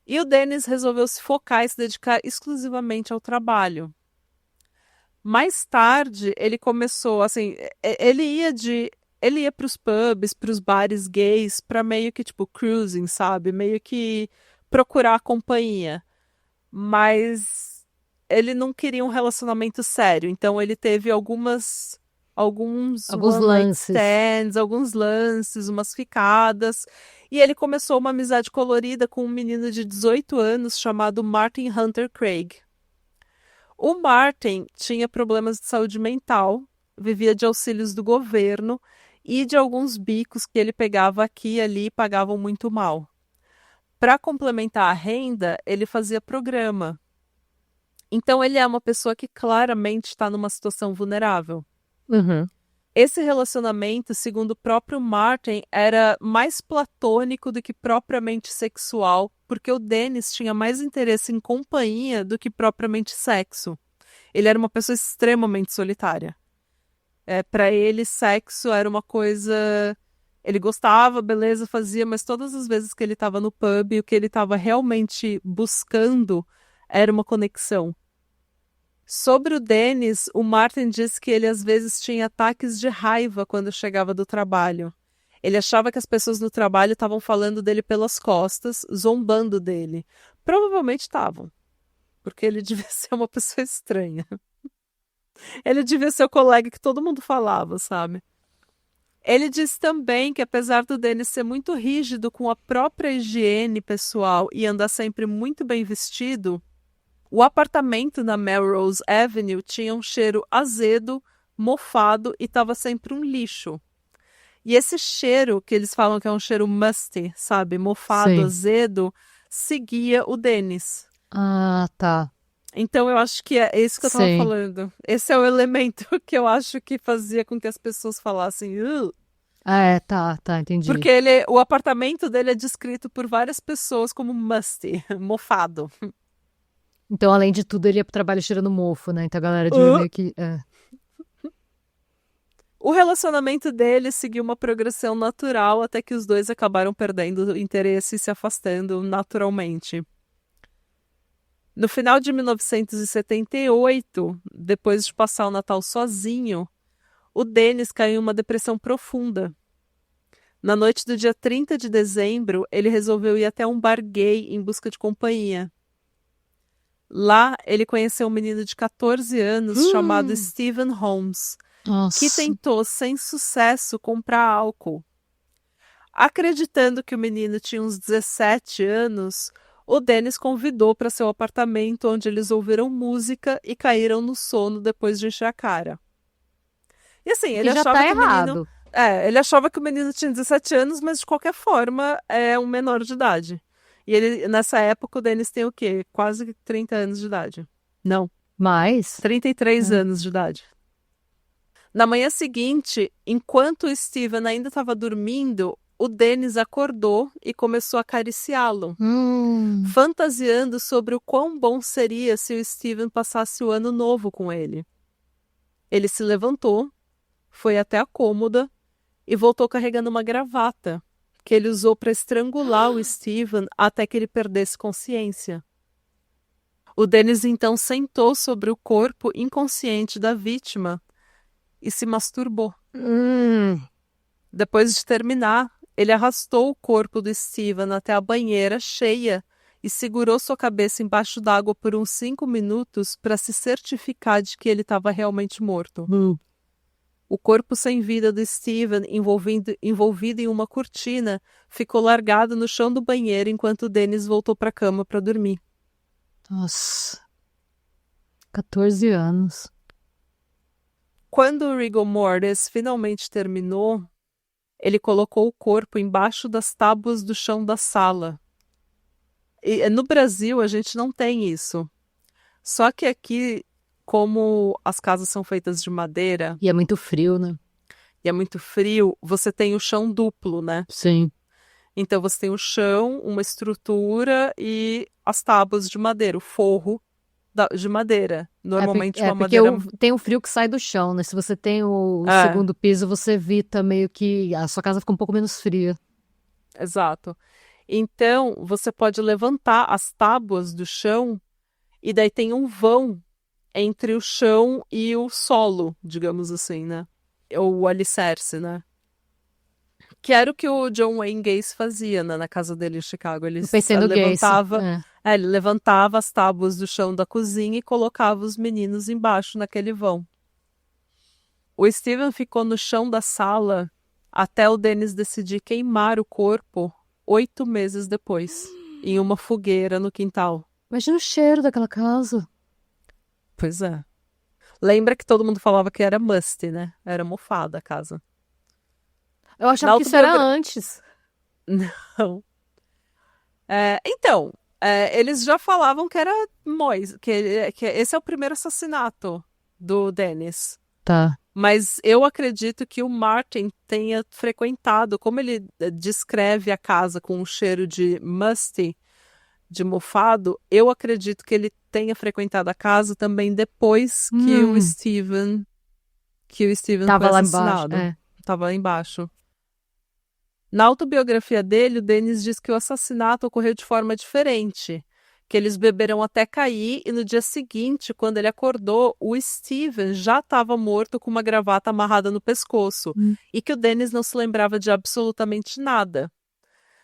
e o Dennis resolveu se focar e se dedicar exclusivamente ao trabalho. Mais tarde, ele começou, assim, ele ia para os pubs, para os bares gays, para meio que tipo cruising, sabe? Meio que procurar companhia. Mas ele não queria um relacionamento sério, então ele teve alguns Alguns one night lances. stands, alguns lances, umas ficadas. E ele começou uma amizade colorida com um menino de 18 anos chamado Martin Hunter Craig. O Martin tinha problemas de saúde mental, vivia de auxílios do governo e de alguns bicos que ele pegava aqui e ali e pagavam muito mal. Para complementar a renda, ele fazia programa. Então ele é uma pessoa que claramente está numa situação vulnerável. Uhum. Esse relacionamento, segundo o próprio Martin, era mais platônico do que propriamente sexual, porque o Dennis tinha mais interesse em companhia do que propriamente sexo. Ele era uma pessoa extremamente solitária. Para ele, sexo era uma coisa... Ele gostava, beleza, fazia, mas todas as vezes que ele estava no pub, o que ele estava realmente buscando era uma conexão. Sobre o Dennis, o Martin disse que ele às vezes tinha ataques de raiva quando chegava do trabalho. Ele achava que as pessoas no trabalho estavam falando dele pelas costas, zombando dele. Provavelmente estavam, porque ele devia ser uma pessoa estranha. Ele devia ser o colega que todo mundo falava, sabe? Ele disse também que apesar do Dennis ser muito rígido com a própria higiene pessoal e andar sempre muito bem vestido, o apartamento na Melrose Avenue tinha um cheiro azedo, mofado e estava sempre um lixo. E esse cheiro, que eles falam que é um cheiro musty, sabe? Mofado, Sim. azedo, seguia o Dennis. Ah, tá. Então eu acho que é isso que eu tava Sim. falando. Esse é o elemento que eu acho que fazia com que as pessoas falassem... Tá, entendi. Porque o apartamento dele é descrito por várias pessoas como musty, mofado. Então, além de tudo, ele ia pro trabalho cheirando mofo, né? Então a galera devia meio que. O relacionamento deles seguiu uma progressão natural até que os dois acabaram perdendo o interesse e se afastando naturalmente. No final de 1978, depois de passar o Natal sozinho, o Dennis caiu em uma depressão profunda. Na noite do dia 30 de dezembro, ele resolveu ir até um bar gay em busca de companhia. Lá, ele conheceu um menino de 14 anos chamado Stephen Holmes, Nossa. que tentou, sem sucesso, comprar álcool. Acreditando que o menino tinha uns 17 anos, o Dennis convidou para seu apartamento, onde eles ouviram música e caíram no sono depois de encher a cara. E assim, ele Que já achava tá que o menino... errado. ele achava que o menino tinha 17 anos, mas de qualquer forma é um menor de idade. E ele, nessa época, o Dennis tem o quê? Quase 30 anos de idade. Não, Mas... 33 É. anos de idade. Na manhã seguinte, enquanto o Steven ainda estava dormindo, o Dennis acordou e começou a acariciá-lo, fantasiando sobre o quão bom seria se o Steven passasse o ano novo com ele. Ele se levantou, foi até a cômoda e voltou carregando uma gravata, que ele usou para estrangular o Steven até que ele perdesse consciência. O Dennis então sentou sobre o corpo inconsciente da vítima e se masturbou. Depois de terminar, ele arrastou o corpo do Steven até a banheira cheia e segurou sua cabeça embaixo d'água por uns 5 minutos para se certificar de que ele estava realmente morto. O corpo sem vida do Steven, envolvido em uma cortina, ficou largado no chão do banheiro enquanto o Dennis voltou para a cama para dormir. Nossa. 14 anos. Quando o rigor mortis finalmente terminou, ele colocou o corpo embaixo das tábuas do chão da sala. E no Brasil a gente não tem isso. Só que aqui, como as casas são feitas de madeira E é muito frio, né? e é muito frio, você tem o chão duplo, né? Sim. Então você tem o chão, uma estrutura e as tábuas de madeira, o forro de madeira. Normalmente uma porque madeira... tem o frio que sai do chão, né? Se você tem o É. segundo piso, você evita meio que... A sua casa fica um pouco menos fria. Exato. Então, você pode levantar as tábuas do chão e daí tem um vão entre o chão e o solo, digamos assim, né? Ou o alicerce, né? Que era o que o John Wayne Gacy fazia, né, na casa dele em Chicago. Ele Eu pensei no levantava, Gacy. ele levantava as tábuas do chão da cozinha e colocava os meninos embaixo naquele vão. O Steven ficou no chão da sala até o Dennis decidir queimar o corpo 8 meses depois, em uma fogueira no quintal. Imagina o cheiro daquela casa. Pois é. Lembra que todo mundo falava que era musty, né? Era mofada a casa. Eu achava que isso era antes. Não. Então, eles já falavam que era que esse é o primeiro assassinato do Dennis. Tá. Mas eu acredito que o Martin tenha frequentado, como ele descreve a casa com um cheiro de musty, de mofado, eu acredito que ele tenha frequentado a casa também depois que o Steven Tava foi lá assassinado. embaixo. Tava lá embaixo. Na autobiografia dele, o Dennis diz que o assassinato ocorreu de forma diferente, que eles beberam até cair e no dia seguinte, quando ele acordou, o Steven já estava morto com uma gravata amarrada no pescoço e que o Dennis não se lembrava de absolutamente nada.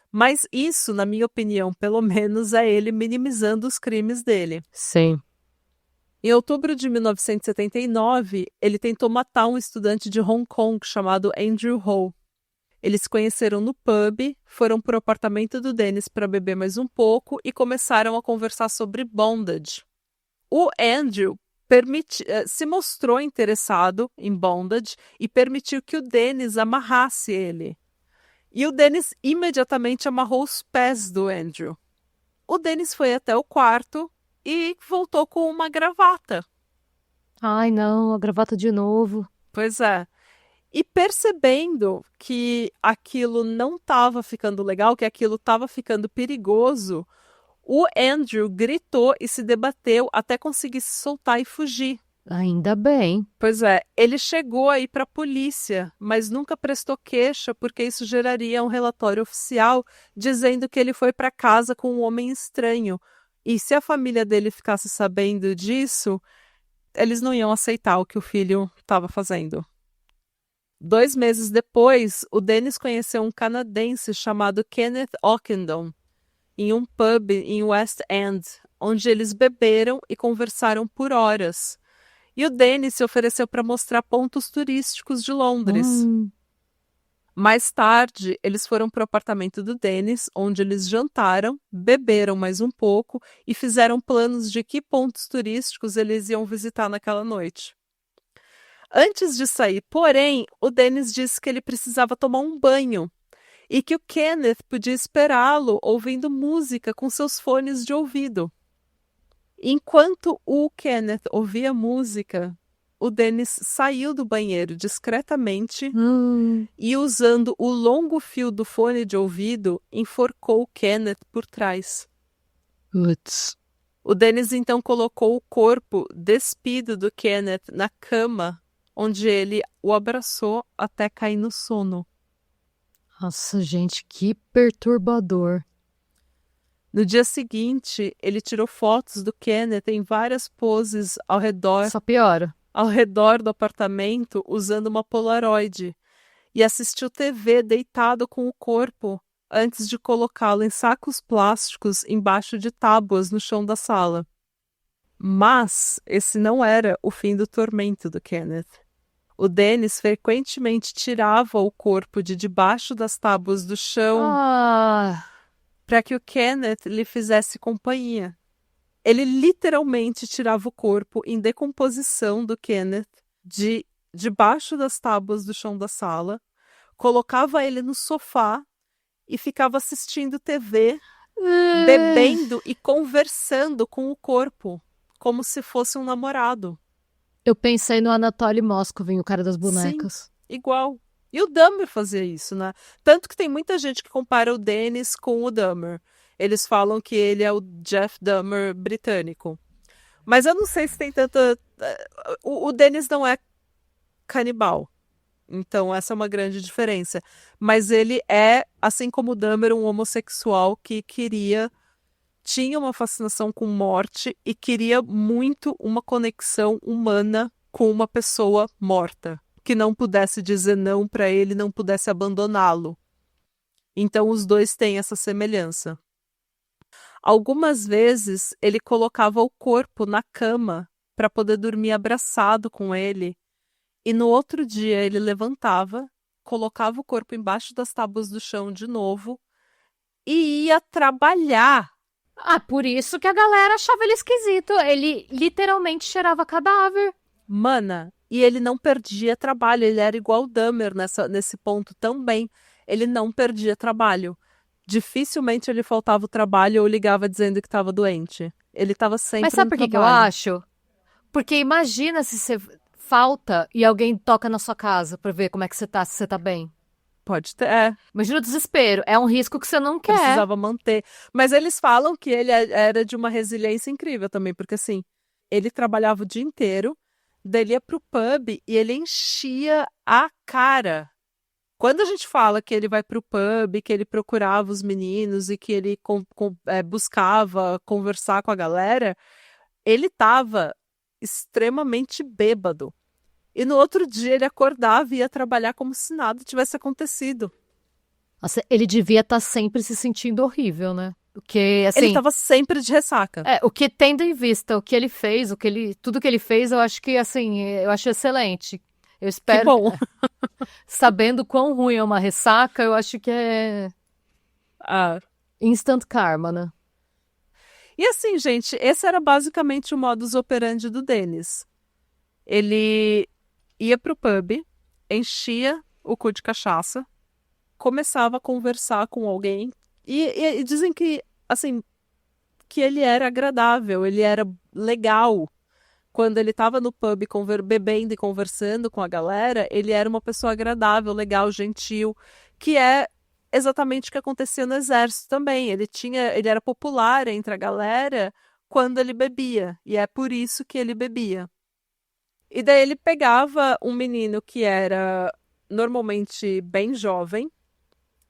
Mas isso, na minha opinião, pelo menos, é ele minimizando os crimes dele. Sim. Em outubro de 1979, ele tentou matar um estudante de Hong Kong chamado Andrew Ho. Eles se conheceram no pub, foram para o apartamento do Dennis para beber mais um pouco e começaram a conversar sobre bondage. O Andrew se mostrou interessado em bondage e permitiu que o Dennis amarrasse ele. E o Dennis imediatamente amarrou os pés do Andrew. O Dennis foi até o quarto e voltou com uma gravata. Ai, não, a gravata de novo. Pois é. E percebendo que aquilo não estava ficando legal, que aquilo estava ficando perigoso, o Andrew gritou e se debateu até conseguir se soltar e fugir. Ainda bem. Pois é, ele chegou a ir para a polícia, mas nunca prestou queixa porque isso geraria um relatório oficial dizendo que ele foi para casa com um homem estranho. E se a família dele ficasse sabendo disso, eles não iam aceitar o que o filho estava fazendo. 2 meses depois, o Dennis conheceu um canadense chamado Kenneth Ockendon em um pub em West End, onde eles beberam e conversaram por horas. E o Dennis se ofereceu para mostrar pontos turísticos de Londres. Mais tarde, eles foram para o apartamento do Dennis, onde eles jantaram, beberam mais um pouco e fizeram planos de que pontos turísticos eles iam visitar naquela noite. Antes de sair, porém, o Dennis disse que ele precisava tomar um banho e que o Kenneth podia esperá-lo ouvindo música com seus fones de ouvido. Enquanto o Kenneth ouvia música, o Dennis saiu do banheiro discretamente e, usando o longo fio do fone de ouvido, enforcou o Kenneth por trás. Putz. O Dennis então colocou o corpo despido do Kenneth na cama, onde ele o abraçou até cair no sono. Nossa, gente, que perturbador. No dia seguinte, ele tirou fotos do Kenneth em várias poses Só piora. ao redor do apartamento usando uma Polaroid e assistiu TV deitado com o corpo antes de colocá-lo em sacos plásticos embaixo de tábuas no chão da sala. Mas esse não era o fim do tormento do Kenneth. O Dennis frequentemente tirava o corpo de debaixo das tábuas do chão para que o Kenneth lhe fizesse companhia. Ele literalmente tirava o corpo em decomposição do Kenneth de debaixo das tábuas do chão da sala, colocava ele no sofá e ficava assistindo TV, bebendo e conversando com o corpo, como se fosse um namorado. Eu pensei no Anatoly Moscovin, o cara das bonecas. Sim, igual. E o Dahmer fazia isso, né? Tanto que tem muita gente que compara o Dennis com o Dahmer. Eles falam que ele é o Jeff Dahmer britânico. Mas eu não sei se tem tanta... O Dennis não é canibal. Então essa é uma grande diferença. Mas ele é, assim como o Dahmer, um homossexual que tinha uma fascinação com morte e queria muito uma conexão humana com uma pessoa morta, que não pudesse dizer não para ele, não pudesse abandoná-lo. Então os dois têm essa semelhança. Algumas vezes ele colocava o corpo na cama para poder dormir abraçado com ele, e no outro dia ele levantava, colocava o corpo embaixo das tábuas do chão de novo e ia trabalhar. Ah, por isso que a galera achava ele esquisito. Ele literalmente cheirava cadáver. Mana, e ele não perdia trabalho, ele era igual o Dahmer nesse ponto também. Ele não perdia trabalho. Dificilmente ele faltava o trabalho ou ligava dizendo que estava doente. Ele estava sempre Mas sabe no por que eu trabalho. acho? Porque imagina se você falta e alguém toca na sua casa pra ver como é que você tá, se você tá bem. Pode ter, Imagina o desespero. É um risco que você não quer. precisava manter. Mas eles falam que ele era de uma resiliência incrível também, porque assim, ele trabalhava o dia inteiro, daí ele ia pro pub e ele enchia a cara. Quando a gente fala que ele vai pro pub, que ele procurava os meninos e que ele buscava conversar com a galera, ele tava extremamente bêbado. E no outro dia ele acordava e ia trabalhar como se nada tivesse acontecido. Nossa, ele devia estar sempre se sentindo horrível, né? Porque, assim... Ele tava sempre de ressaca. o que tendo em vista o que ele fez, tudo que ele fez, eu acho que, assim, eu acho excelente. Eu espero... Que bom. Sabendo quão ruim é uma ressaca, eu acho que é Ah. instant karma, né? E assim, gente, esse era basicamente o modus operandi do Dennis. Ele ia pro pub, enchia o cu de cachaça, começava a conversar com alguém e dizem que, assim, que ele era agradável, ele era legal. Quando ele estava no pub bebendo e conversando com a galera, ele era uma pessoa agradável, legal, gentil, que é exatamente o que acontecia no exército também. Ele era popular entre a galera quando ele bebia, e é por isso que ele bebia. E daí ele pegava um menino que era normalmente bem jovem,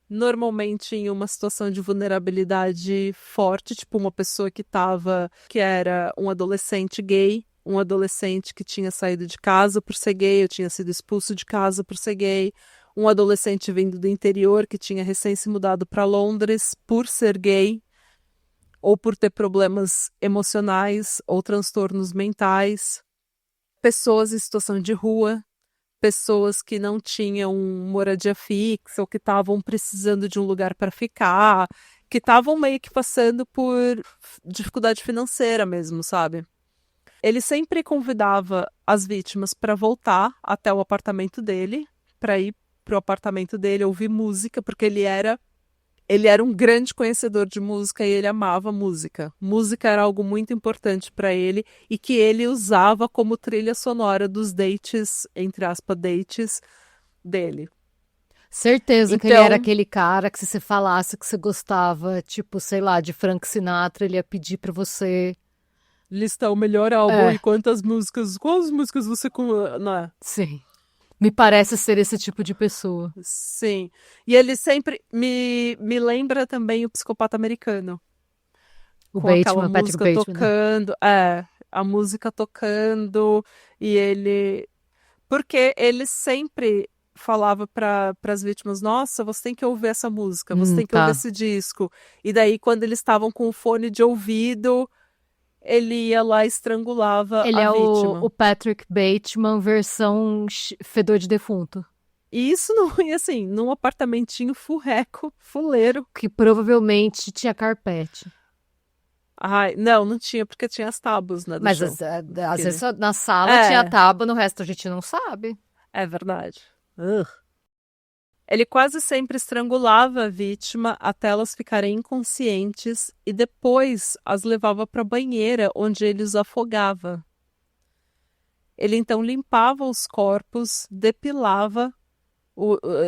normalmente em uma situação de vulnerabilidade forte, tipo uma pessoa que era um adolescente gay, um adolescente que tinha saído de casa por ser gay, ou tinha sido expulso de casa por ser gay, um adolescente vindo do interior que tinha recém se mudado para Londres por ser gay, ou por ter problemas emocionais ou transtornos mentais, pessoas em situação de rua, pessoas que não tinham moradia fixa ou que estavam precisando de um lugar para ficar, que estavam meio que passando por dificuldade financeira mesmo, sabe? Ele sempre convidava as vítimas para voltar até o apartamento dele, para ir pro apartamento dele ouvir música, porque ele era um grande conhecedor de música e ele amava música. Música era algo muito importante para ele e que ele usava como trilha sonora dos dates, entre aspas, dates dele. Certeza que ele Então, era aquele cara que se você falasse que você gostava, tipo, sei lá, de Frank Sinatra, ele ia pedir pra você. listar o melhor álbum e É, quantas músicas você... Não é? sim. Me parece ser esse tipo de pessoa. Sim. E ele sempre me lembra também o Psicopata Americano. O Com aquela Bateman, Patrick música Bateman, né? tocando. A música tocando e ele. Porque ele sempre falava para as vítimas: Nossa, você tem que ouvir essa música, você tem que ouvir Tá. esse disco. E daí, quando eles estavam com o fone de ouvido, ele ia lá e estrangulava Ele a é o vítima. Patrick Bateman versão fedor de defunto. E isso não ia assim, num apartamentinho furreco, fuleiro. Que provavelmente tinha carpete. Ai, não tinha, porque tinha as tábuas, né, do Mas chão. às vezes Aquele. só na sala tinha É, tábua, no resto a gente não sabe. é verdade. Ugh. Ele quase sempre estrangulava a vítima até elas ficarem inconscientes e depois as levava para a banheira, onde ele os afogava. Ele então limpava os corpos,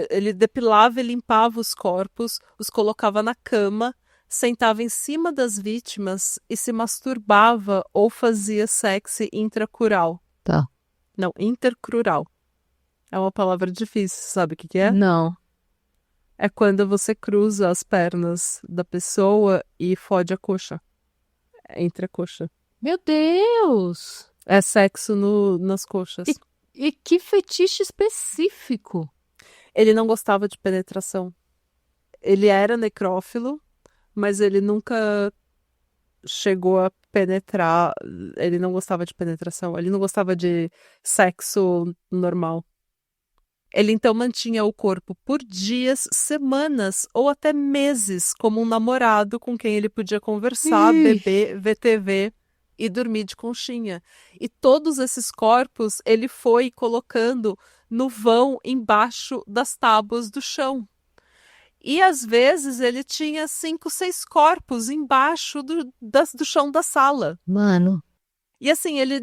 ele depilava e limpava os corpos, os colocava na cama, sentava em cima das vítimas e se masturbava ou fazia sexo intracrural. Tá. Não, intercrural. É uma palavra difícil, sabe o que que é? Não. É quando você cruza as pernas da pessoa e fode a coxa. É entre a coxa. Meu Deus! É sexo nas coxas. E, e que fetiche específico. Ele não gostava de penetração. Ele era necrófilo, mas ele nunca chegou a penetrar. Ele não gostava de penetração. Ele não gostava de sexo normal. Ele então mantinha o corpo por dias, semanas ou até meses como um namorado com quem ele podia conversar, Ih, beber, ver TV e dormir de conchinha. E todos esses corpos ele foi colocando no vão embaixo das tábuas do chão. E às vezes ele tinha 5, 6 corpos embaixo do chão da sala. mano. E assim, ele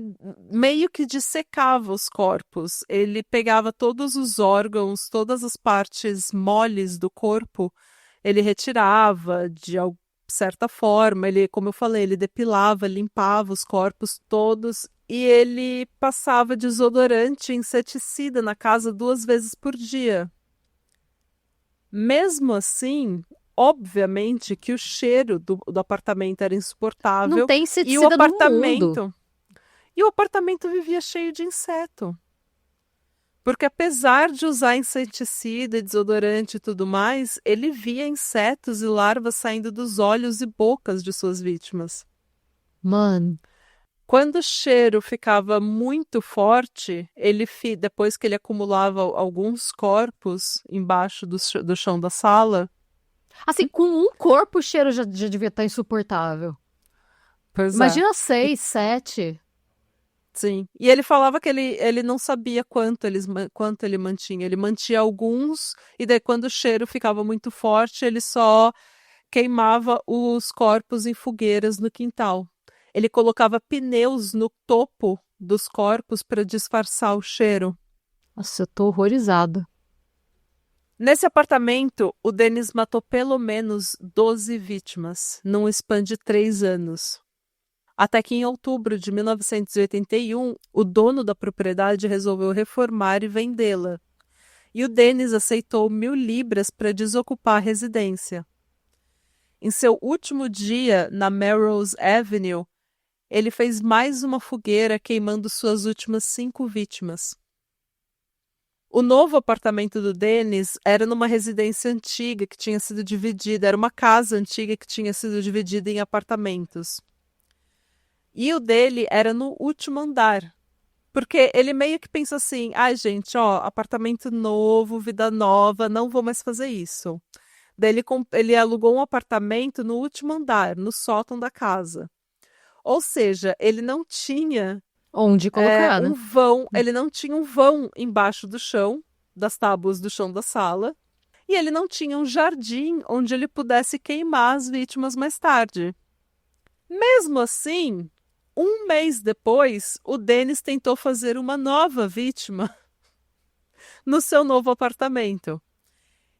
meio que dissecava os corpos. Ele pegava todos os órgãos, todas as partes moles do corpo, ele retirava certa forma. Ele, como eu falei, ele depilava, limpava os corpos todos e ele passava desodorante e inseticida na casa 2 vezes por dia. Mesmo assim, obviamente que o cheiro do apartamento era Não insuportável tem e o inseticida no mundo. apartamento. E o apartamento vivia cheio de inseto. Porque apesar de usar inseticida, desodorante e tudo mais, ele via insetos e larvas saindo dos olhos e bocas de suas vítimas. Mano. Quando o cheiro ficava muito forte, depois que ele acumulava alguns corpos embaixo do chão da sala, Assim, com um corpo o cheiro já devia estar insuportável. pois é. Imagina E 6, 7. sim. E ele falava que ele não sabia quanto ele mantinha. Ele mantinha alguns, e daí, quando o cheiro ficava muito forte, ele só queimava os corpos em fogueiras no quintal. Ele colocava pneus no topo dos corpos para disfarçar o cheiro. Nossa, eu tô horrorizada. Nesse apartamento, o Dennis matou pelo menos 12 vítimas, num span de 3 anos. Até que em outubro de 1981, o dono da propriedade resolveu reformar e vendê-la. E o Dennis aceitou 1.000 libras para desocupar a residência. Em seu último dia na Melrose Avenue, ele fez mais uma fogueira queimando suas últimas 5 vítimas. O novo apartamento do Dennis era numa residência antiga que tinha sido dividida, era uma casa antiga que tinha sido dividida em apartamentos. E o dele era no último andar, Porque ele meio que pensa assim, ai gente, ó, apartamento novo, vida nova, não vou mais fazer isso. Daí ele alugou um apartamento no último andar, no sótão da casa. Ou seja, ele não tinha Onde colocar, um né? vão, ele não tinha um vão embaixo do chão, das tábuas do chão da sala, e ele não tinha um jardim onde ele pudesse queimar as vítimas mais tarde. Mesmo assim, um mês depois, o Dennis tentou fazer uma nova vítima no seu novo apartamento.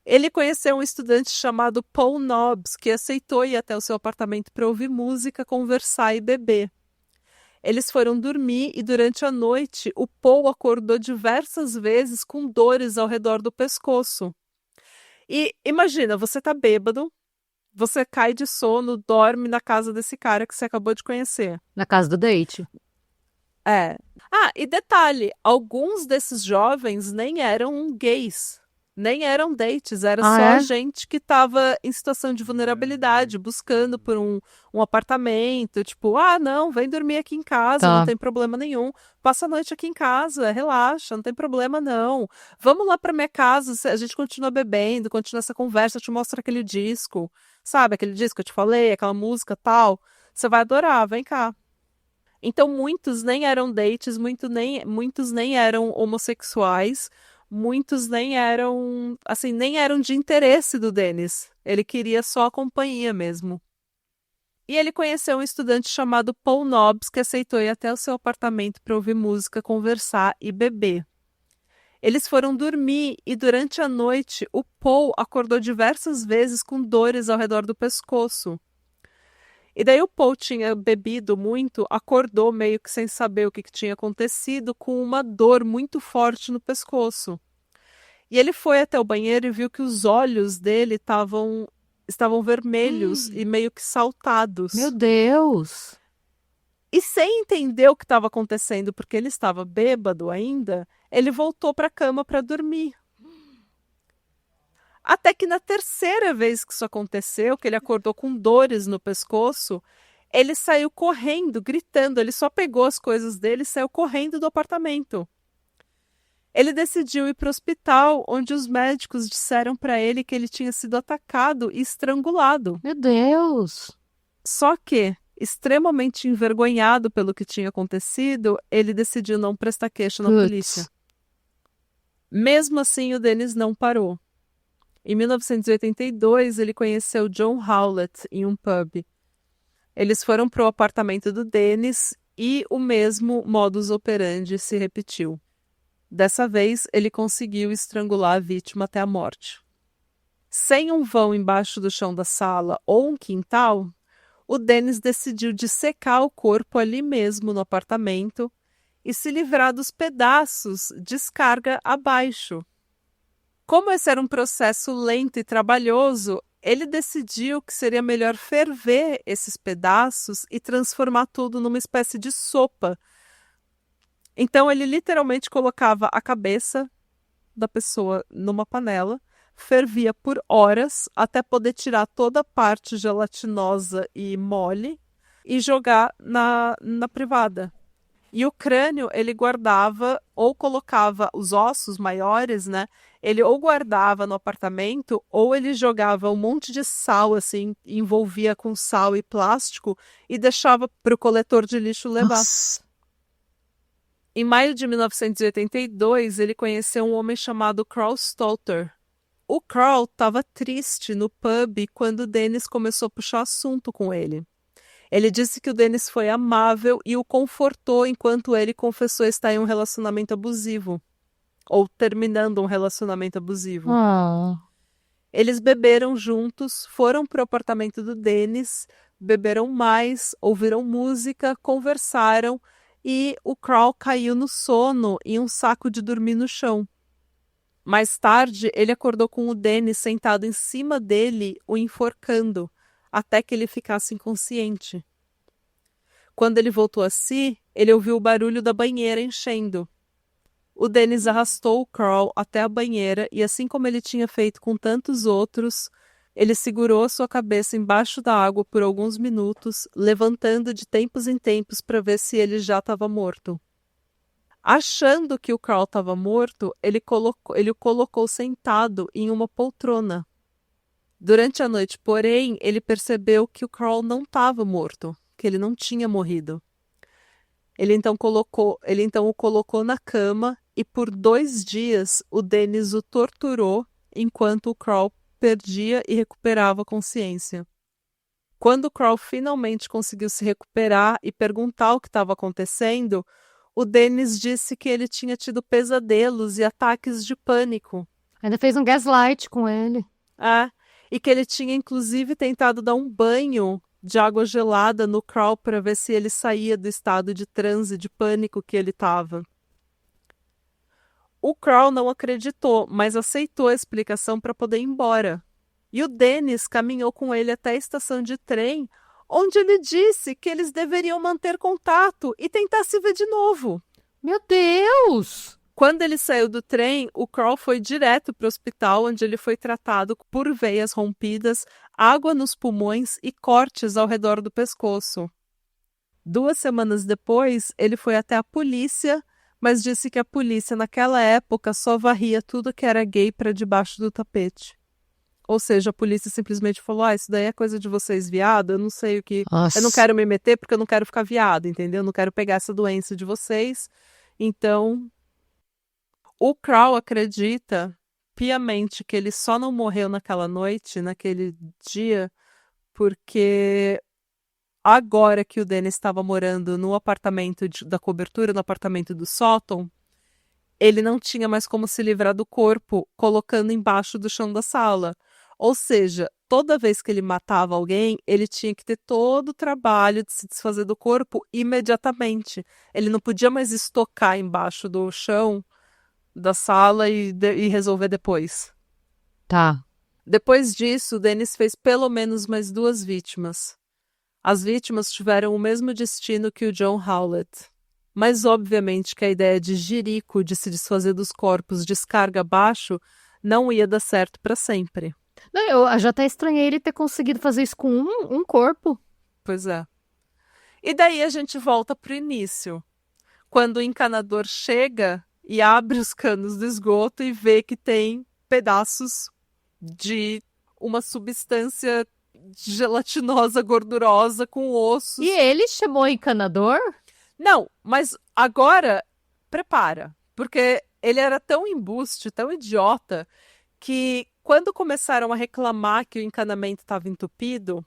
Ele conheceu um estudante chamado Paul Nobbs, que aceitou ir até o seu apartamento para ouvir música, conversar e beber. Eles foram dormir e durante a noite o Paul acordou diversas vezes com dores ao redor do pescoço. E imagina, você tá bêbado, você cai de sono, dorme na casa desse cara que você acabou de conhecer. Na casa do date. É. Ah, e detalhe, alguns desses jovens nem eram gays. Nem eram dates, era Ah, só é? gente que estava em situação de vulnerabilidade, buscando por um apartamento, tipo, ah, não, vem dormir aqui em casa, não Tá. tem problema nenhum. Passa a noite aqui em casa, relaxa, não tem problema não. Vamos lá pra minha casa, a gente continua bebendo, continua essa conversa, eu te mostro aquele disco, sabe, aquele disco que eu te falei, aquela música tal. Você vai adorar, vem cá. Então, muitos nem eram dates, muitos nem eram homossexuais, muitos nem eram, assim, nem eram de interesse do Dennis. Ele queria só a companhia mesmo. E ele conheceu um estudante chamado Paul Nobbs, que aceitou ir até o seu apartamento para ouvir música, conversar e beber. Eles foram dormir e durante a noite o Paul acordou diversas vezes com dores ao redor do pescoço. E daí o Paul tinha bebido muito, acordou meio que sem saber o que tinha acontecido, com uma dor muito forte no pescoço. E ele foi até o banheiro e viu que os olhos dele estavam vermelhos e meio que saltados. Meu Deus! E sem entender o que estava acontecendo, porque ele estava bêbado ainda, ele voltou para a cama para dormir. Até que na terceira vez que isso aconteceu, que ele acordou com dores no pescoço, ele saiu correndo, gritando. Ele só pegou as coisas dele e saiu correndo do apartamento. Ele decidiu ir para o hospital, onde os médicos disseram para ele que ele tinha sido atacado e estrangulado. Meu Deus! Só que, extremamente envergonhado pelo que tinha acontecido, ele decidiu não prestar queixa na polícia. Putz. Mesmo assim, o Dennis não parou. Em 1982, ele conheceu John Howlett em um pub. Eles foram para o apartamento do Dennis e o mesmo modus operandi se repetiu. Dessa vez, ele conseguiu estrangular a vítima até a morte. Sem um vão embaixo do chão da sala ou um quintal, o Dennis decidiu dissecar o corpo ali mesmo no apartamento e se livrar dos pedaços descarga abaixo. Como esse era um processo lento e trabalhoso, ele decidiu que seria melhor ferver esses pedaços e transformar tudo numa espécie de sopa. Então ele literalmente colocava a cabeça da pessoa numa panela, fervia por horas até poder tirar toda a parte gelatinosa e mole e jogar na privada. E o crânio ele guardava ou colocava os ossos maiores, né? Ele ou guardava no apartamento ou ele jogava um monte de sal, assim, envolvia com sal e plástico e deixava para o coletor de lixo levar. Nossa. Em maio de 1982, ele conheceu um homem chamado Carl Stolter. O Carl estava triste no pub quando o Dennis começou a puxar assunto com ele. Ele disse que o Dennis foi amável e o confortou enquanto ele confessou estar em um relacionamento abusivo. Ou terminando um relacionamento abusivo. Ah. Eles beberam juntos, foram para o apartamento do Dennis, beberam mais, ouviram música, conversaram e o Carl caiu no sono em um saco de dormir no chão. Mais tarde, ele acordou com o Dennis sentado em cima dele, o enforcando, até que ele ficasse inconsciente. Quando ele voltou a si, ele ouviu o barulho da banheira enchendo. O Dennis arrastou o Carl até a banheira e, assim como ele tinha feito com tantos outros, ele segurou sua cabeça embaixo da água por alguns minutos, levantando de tempos em tempos para ver se ele já estava morto. Achando que o Carl estava morto, ele o colocou sentado em uma poltrona. Durante a noite, porém, ele percebeu que o Carl não estava morto, que ele não tinha morrido. Ele então o colocou na cama e por 2 dias o Dennis o torturou enquanto o Carl perdia e recuperava a consciência. Quando o Carl finalmente conseguiu se recuperar e perguntar o que estava acontecendo, o Dennis disse que ele tinha tido pesadelos e ataques de pânico. Ainda fez um gaslight com ele. E que ele tinha inclusive tentado dar um banho de água gelada no Carl para ver se ele saía do estado de transe, de pânico que ele estava. O Carl não acreditou, mas aceitou a explicação para poder ir embora. E o Dennis caminhou com ele até a estação de trem, onde ele disse que eles deveriam manter contato e tentar se ver de novo. Meu Deus! Quando ele saiu do trem, o Carl foi direto para o hospital, onde ele foi tratado por veias rompidas, água nos pulmões e cortes ao redor do pescoço. 2 semanas depois, ele foi até a polícia, mas disse que a polícia naquela época só varria tudo que era gay para debaixo do tapete. Ou seja, a polícia simplesmente falou, isso daí é coisa de vocês, viado, eu não sei o que... Nossa. Eu não quero me meter porque eu não quero ficar viado, entendeu? Eu não quero pegar essa doença de vocês. Então, o Carl acredita piamente que ele só não morreu naquela noite, naquele dia, porque agora que o Dennis estava morando no apartamento da cobertura, no apartamento do sótão, ele não tinha mais como se livrar do corpo colocando embaixo do chão da sala. Ou seja, toda vez que ele matava alguém, ele tinha que ter todo o trabalho de se desfazer do corpo imediatamente. Ele não podia mais estocar embaixo do chão da sala e resolver depois. Tá. Depois disso, o Dennis fez pelo menos mais 2 vítimas. As vítimas tiveram o mesmo destino que o John Howlett. Mas, obviamente, que a ideia de jirico de se desfazer dos corpos descarga abaixo não ia dar certo para sempre. Não, eu já até estranhei ele ter conseguido fazer isso com um corpo. Pois é. E daí a gente volta pro início. Quando o encanador chega e abre os canos do esgoto e vê que tem pedaços de uma substância gelatinosa, gordurosa, com ossos. E ele chamou o encanador? Não, mas agora, prepara. Porque ele era tão embuste, tão idiota, que quando começaram a reclamar que o encanamento estava entupido,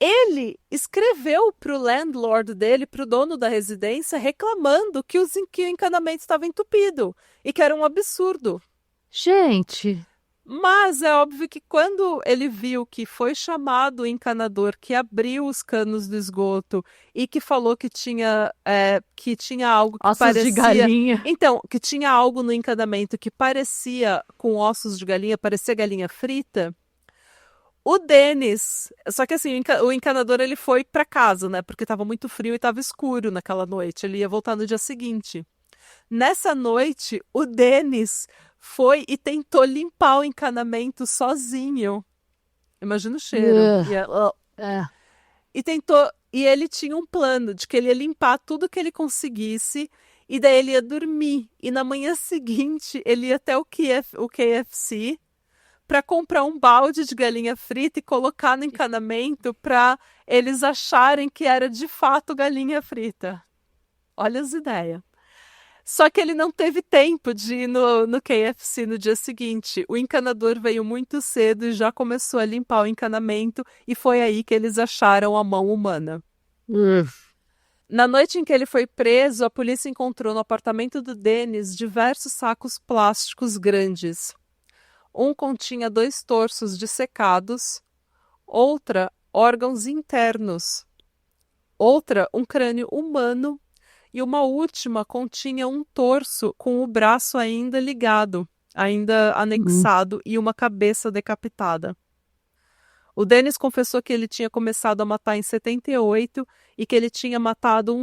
ele escreveu para o landlord dele, para o dono da residência, reclamando que o encanamento estava entupido e que era um absurdo. Gente... Mas é óbvio que quando ele viu que foi chamado o encanador que abriu os canos do esgoto e que falou que tinha algo que ossos parecia... de galinha. Então, que tinha algo no encanamento que parecia com ossos de galinha, parecia galinha frita, o Dennis... Só que assim, o encanador ele foi para casa, né? Porque estava muito frio e estava escuro naquela noite. Ele ia voltar no dia seguinte. Nessa noite, o Dennis foi e tentou limpar o encanamento sozinho. Imagina o cheiro. E ele tinha um plano de que ele ia limpar tudo que ele conseguisse e daí ele ia dormir. E na manhã seguinte, ele ia até o KFC para comprar um balde de galinha frita e colocar no encanamento para eles acharem que era de fato galinha frita. Olha as ideias. Só que ele não teve tempo de ir no KFC no dia seguinte. O encanador veio muito cedo e já começou a limpar o encanamento e foi aí que eles acharam a mão humana. Na noite em que ele foi preso, a polícia encontrou no apartamento do Dennis diversos sacos plásticos grandes. Um continha 2 torsos dissecados, outra, órgãos internos, outra, um crânio humano, e uma última continha um torso com o braço ainda ligado, ainda anexado, e uma cabeça decapitada. O Dennis confessou que ele tinha começado a matar em 78 e que ele tinha matado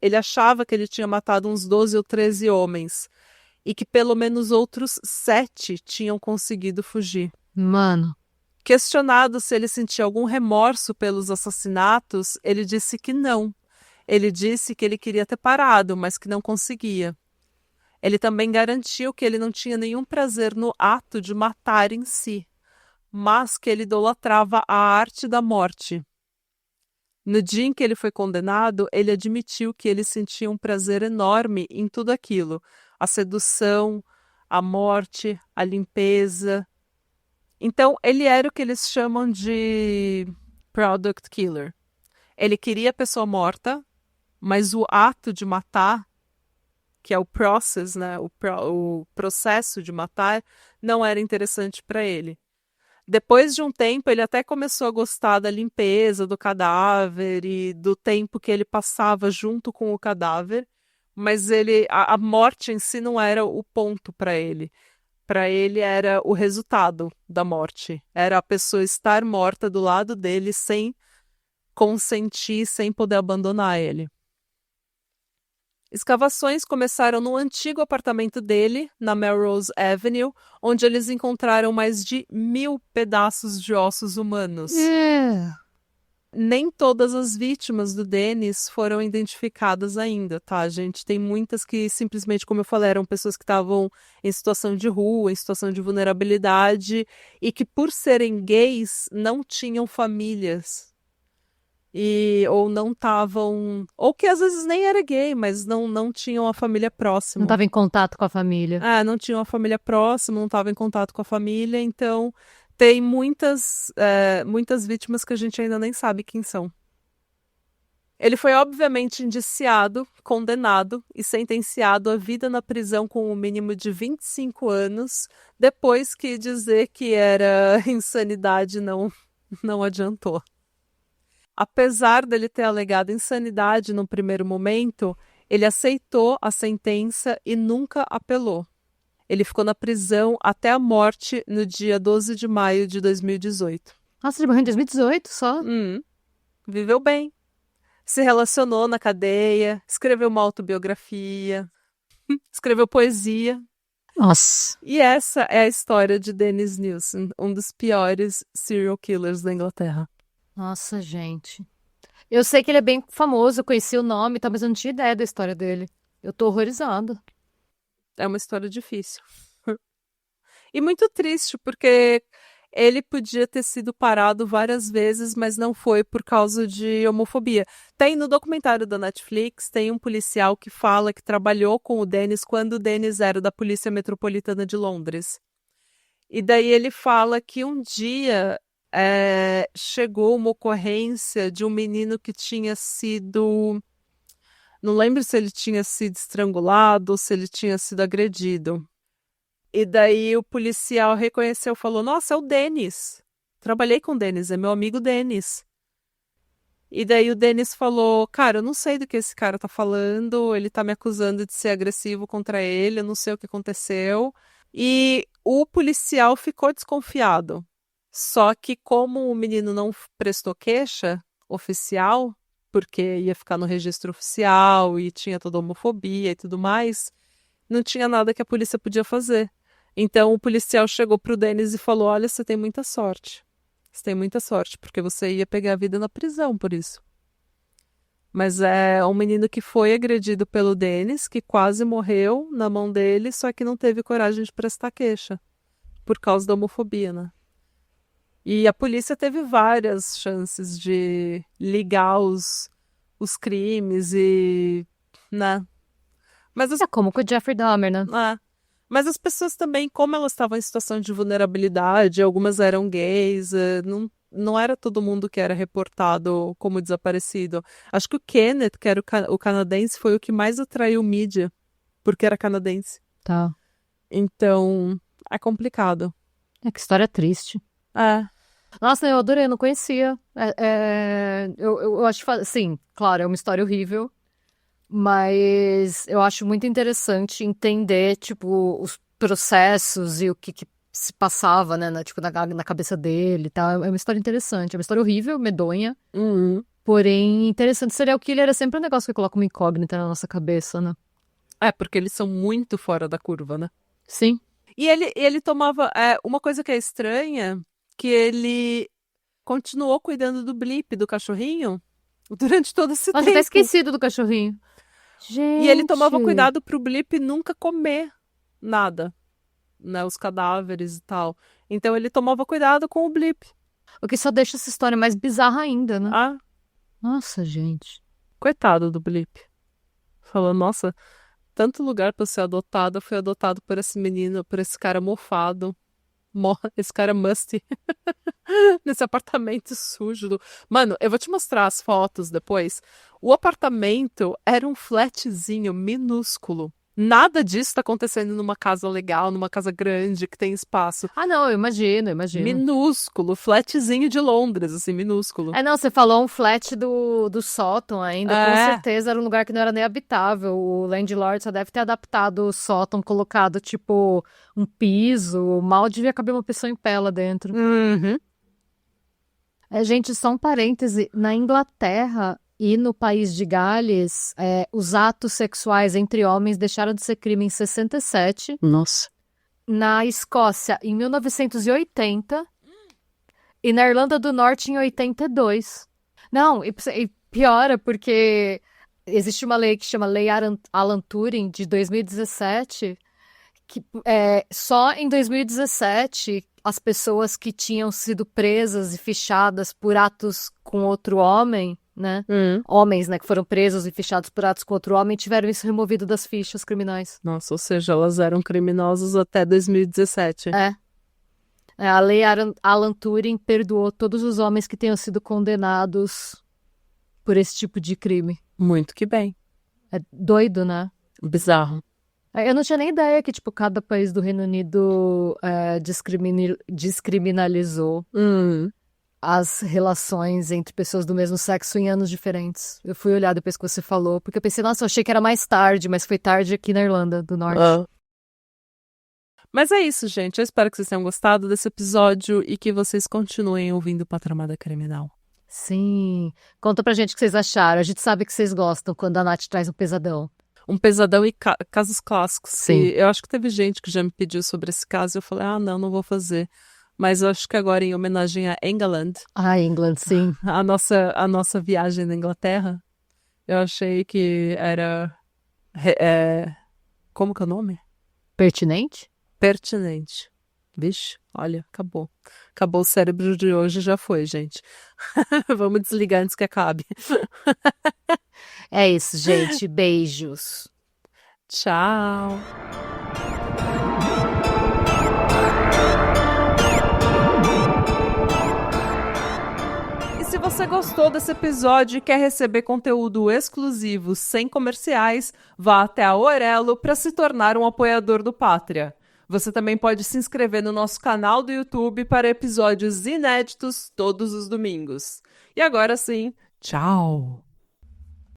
ele achava que ele tinha matado uns 12 ou 13 homens e que pelo menos outros 7 tinham conseguido fugir. Mano. Questionado se ele sentia algum remorso pelos assassinatos, ele disse que não. Ele disse que ele queria ter parado, mas que não conseguia. Ele também garantiu que ele não tinha nenhum prazer no ato de matar em si, mas que ele idolatrava a arte da morte. No dia em que ele foi condenado, ele admitiu que ele sentia um prazer enorme em tudo aquilo: a sedução, a morte, a limpeza. Então, ele era o que eles chamam de product killer. Ele queria a pessoa morta, mas o ato de matar, que é o process, né, o processo de matar, não era interessante para ele. Depois de um tempo, ele até começou a gostar da limpeza do cadáver e do tempo que ele passava junto com o cadáver, mas a morte em si não era o ponto para ele. Para ele era o resultado da morte. Era a pessoa estar morta do lado dele sem consentir, sem poder abandonar ele. Escavações começaram no antigo apartamento dele, na Melrose Avenue, onde eles encontraram mais de 1.000 pedaços de ossos humanos. Nem todas as vítimas do Dennis foram identificadas ainda, tá, gente? Tem muitas que simplesmente, como eu falei, eram pessoas que estavam em situação de rua, em situação de vulnerabilidade, e que por serem gays não tinham famílias. Ou não estavam, ou que às vezes nem era gay, mas não tinham a família próxima. Não estava em contato com a família. Não tinham a família próxima, não estava em contato com a família, então tem muitas vítimas que a gente ainda nem sabe quem são. Ele foi obviamente indiciado, condenado e sentenciado à vida na prisão com um mínimo de 25 anos, depois que dizer que era insanidade não adiantou. Apesar dele ter alegado insanidade no primeiro momento, ele aceitou a sentença e nunca apelou. Ele ficou na prisão até a morte no dia 12 de maio de 2018. Nossa, ele morreu em 2018 só? Viveu bem. Se relacionou na cadeia, escreveu uma autobiografia, escreveu poesia. Nossa. E essa é a história de Dennis Nilsen, um dos piores serial killers da Inglaterra. Nossa, gente. Eu sei que ele é bem famoso, eu conheci o nome, tá, mas eu não tinha ideia da história dele. Eu tô horrorizada. É uma história difícil. E muito triste, porque ele podia ter sido parado várias vezes, mas não foi por causa de homofobia. Tem no documentário da Netflix, tem um policial que fala que trabalhou com o Dennis quando o Dennis era da Polícia Metropolitana de Londres. E daí ele fala que um dia chegou uma ocorrência de um menino que tinha sido... Não lembro se ele tinha sido estrangulado ou se ele tinha sido agredido. E daí o policial reconheceu, falou: nossa, é o Dennis. Trabalhei com o Dennis, é meu amigo Dennis. E daí o Dennis falou: cara, eu não sei do que esse cara tá falando, ele tá me acusando de ser agressivo contra ele, eu não sei o que aconteceu. E o policial ficou desconfiado. Só que como o menino não prestou queixa oficial, porque ia ficar no registro oficial e tinha toda a homofobia e tudo mais, não tinha nada que a polícia podia fazer. Então o policial chegou pro Dennis e falou: olha, você tem muita sorte. Você tem muita sorte, porque você ia pegar a vida na prisão por isso. Mas é um menino que foi agredido pelo Dennis, que quase morreu na mão dele, só que não teve coragem de prestar queixa, por causa da homofobia, né? E a polícia teve várias chances de ligar os crimes e... né? Mas É como com o Jeffrey Dahmer, né? Mas as pessoas também, como elas estavam em situação de vulnerabilidade, algumas eram gays, não era todo mundo que era reportado como desaparecido. Acho que o Kenneth, que era o canadense, foi o que mais atraiu mídia, porque era canadense. Tá. Então, é complicado. Que história triste. Nossa, eu adorei, eu não conhecia. Eu acho, sim, claro, é uma história horrível, mas eu acho muito interessante entender, tipo, os processos e o que se passava, né, na cabeça dele e tal. É uma história interessante, é uma história horrível, medonha, porém interessante. Serial killer é sempre um negócio que coloca uma incógnita na nossa cabeça, né? Porque eles são muito fora da curva, né? Sim. E ele tomava... uma coisa que é estranha, que ele continuou cuidando do Blip, do cachorrinho, Durante todo esse Nossa, eu tempo. até esquecido do cachorrinho. Gente. E ele tomava cuidado pro Blip nunca comer nada, né? Os cadáveres e tal. Então ele tomava cuidado com o Blip. O que só deixa essa história mais bizarra ainda, né? Ah, Nossa, gente. coitado do Blip. Falou, nossa, tanto lugar pra eu ser adotado, eu fui adotado por esse menino, por esse cara mofado. Esse cara musty. Nesse apartamento sujo. Mano, eu vou te mostrar as fotos depois. O apartamento era um flatzinho minúsculo. Nada disso tá acontecendo numa casa legal, numa casa grande, que tem espaço. Ah, não, eu imagino. Minúsculo, flatzinho de Londres, assim, minúsculo. É, não, você falou um flat do sótão ainda. Com É. certeza era um lugar que não era nem habitável. O landlord só deve ter adaptado o sótão, colocado, tipo, um piso. Mal devia caber uma pessoa em pé lá dentro. Uhum. É, gente, só um parêntese. Na Inglaterra e no país de Gales, os atos sexuais entre homens deixaram de ser crime em 67. Nossa. Na Escócia, em 1980. E na Irlanda do Norte, em 82. Não, e piora porque existe uma lei que chama Lei Alan Turing, de 2017, que só em 2017 as pessoas que tinham sido presas e fichadas por atos com outro homem, né? Homens, né, que foram presos e fichados por atos com outro homem, tiveram isso removido das fichas criminais. Nossa, ou seja, elas eram criminosas até 2017. A lei Alan Turing perdoou todos os homens que tenham sido condenados por esse tipo de crime. Muito que bem. É doido, né? Bizarro. Eu não tinha nem ideia que, tipo, cada país do Reino Unido descriminalizou as relações entre pessoas do mesmo sexo em anos diferentes. Eu fui olhar depois que você falou, porque eu pensei, nossa, eu achei que era mais tarde, mas foi tarde aqui na Irlanda do Norte. Mas é isso, gente. Eu espero que vocês tenham gostado desse episódio e que vocês continuem ouvindo Patramada Criminal. Sim. Conta pra gente o que vocês acharam. A gente sabe que vocês gostam quando a Nath traz um pesadão. Um pesadão e casos clássicos. Sim. E eu acho que teve gente que já me pediu sobre esse caso e eu falei, não vou fazer. Mas eu acho que agora, em homenagem a England, England, sim. a nossa viagem na Inglaterra, eu achei que era... como que é o nome? Pertinente? Pertinente. Vixe, olha, acabou. Acabou o cérebro de hoje, já foi, gente. Vamos desligar antes que acabe. É isso, gente. Beijos. Tchau. E se você gostou desse episódio e quer receber conteúdo exclusivo sem comerciais, vá até a Orelo para se tornar um apoiador do Pátria. Você também pode se inscrever no nosso canal do YouTube para episódios inéditos todos os domingos. E agora sim, tchau!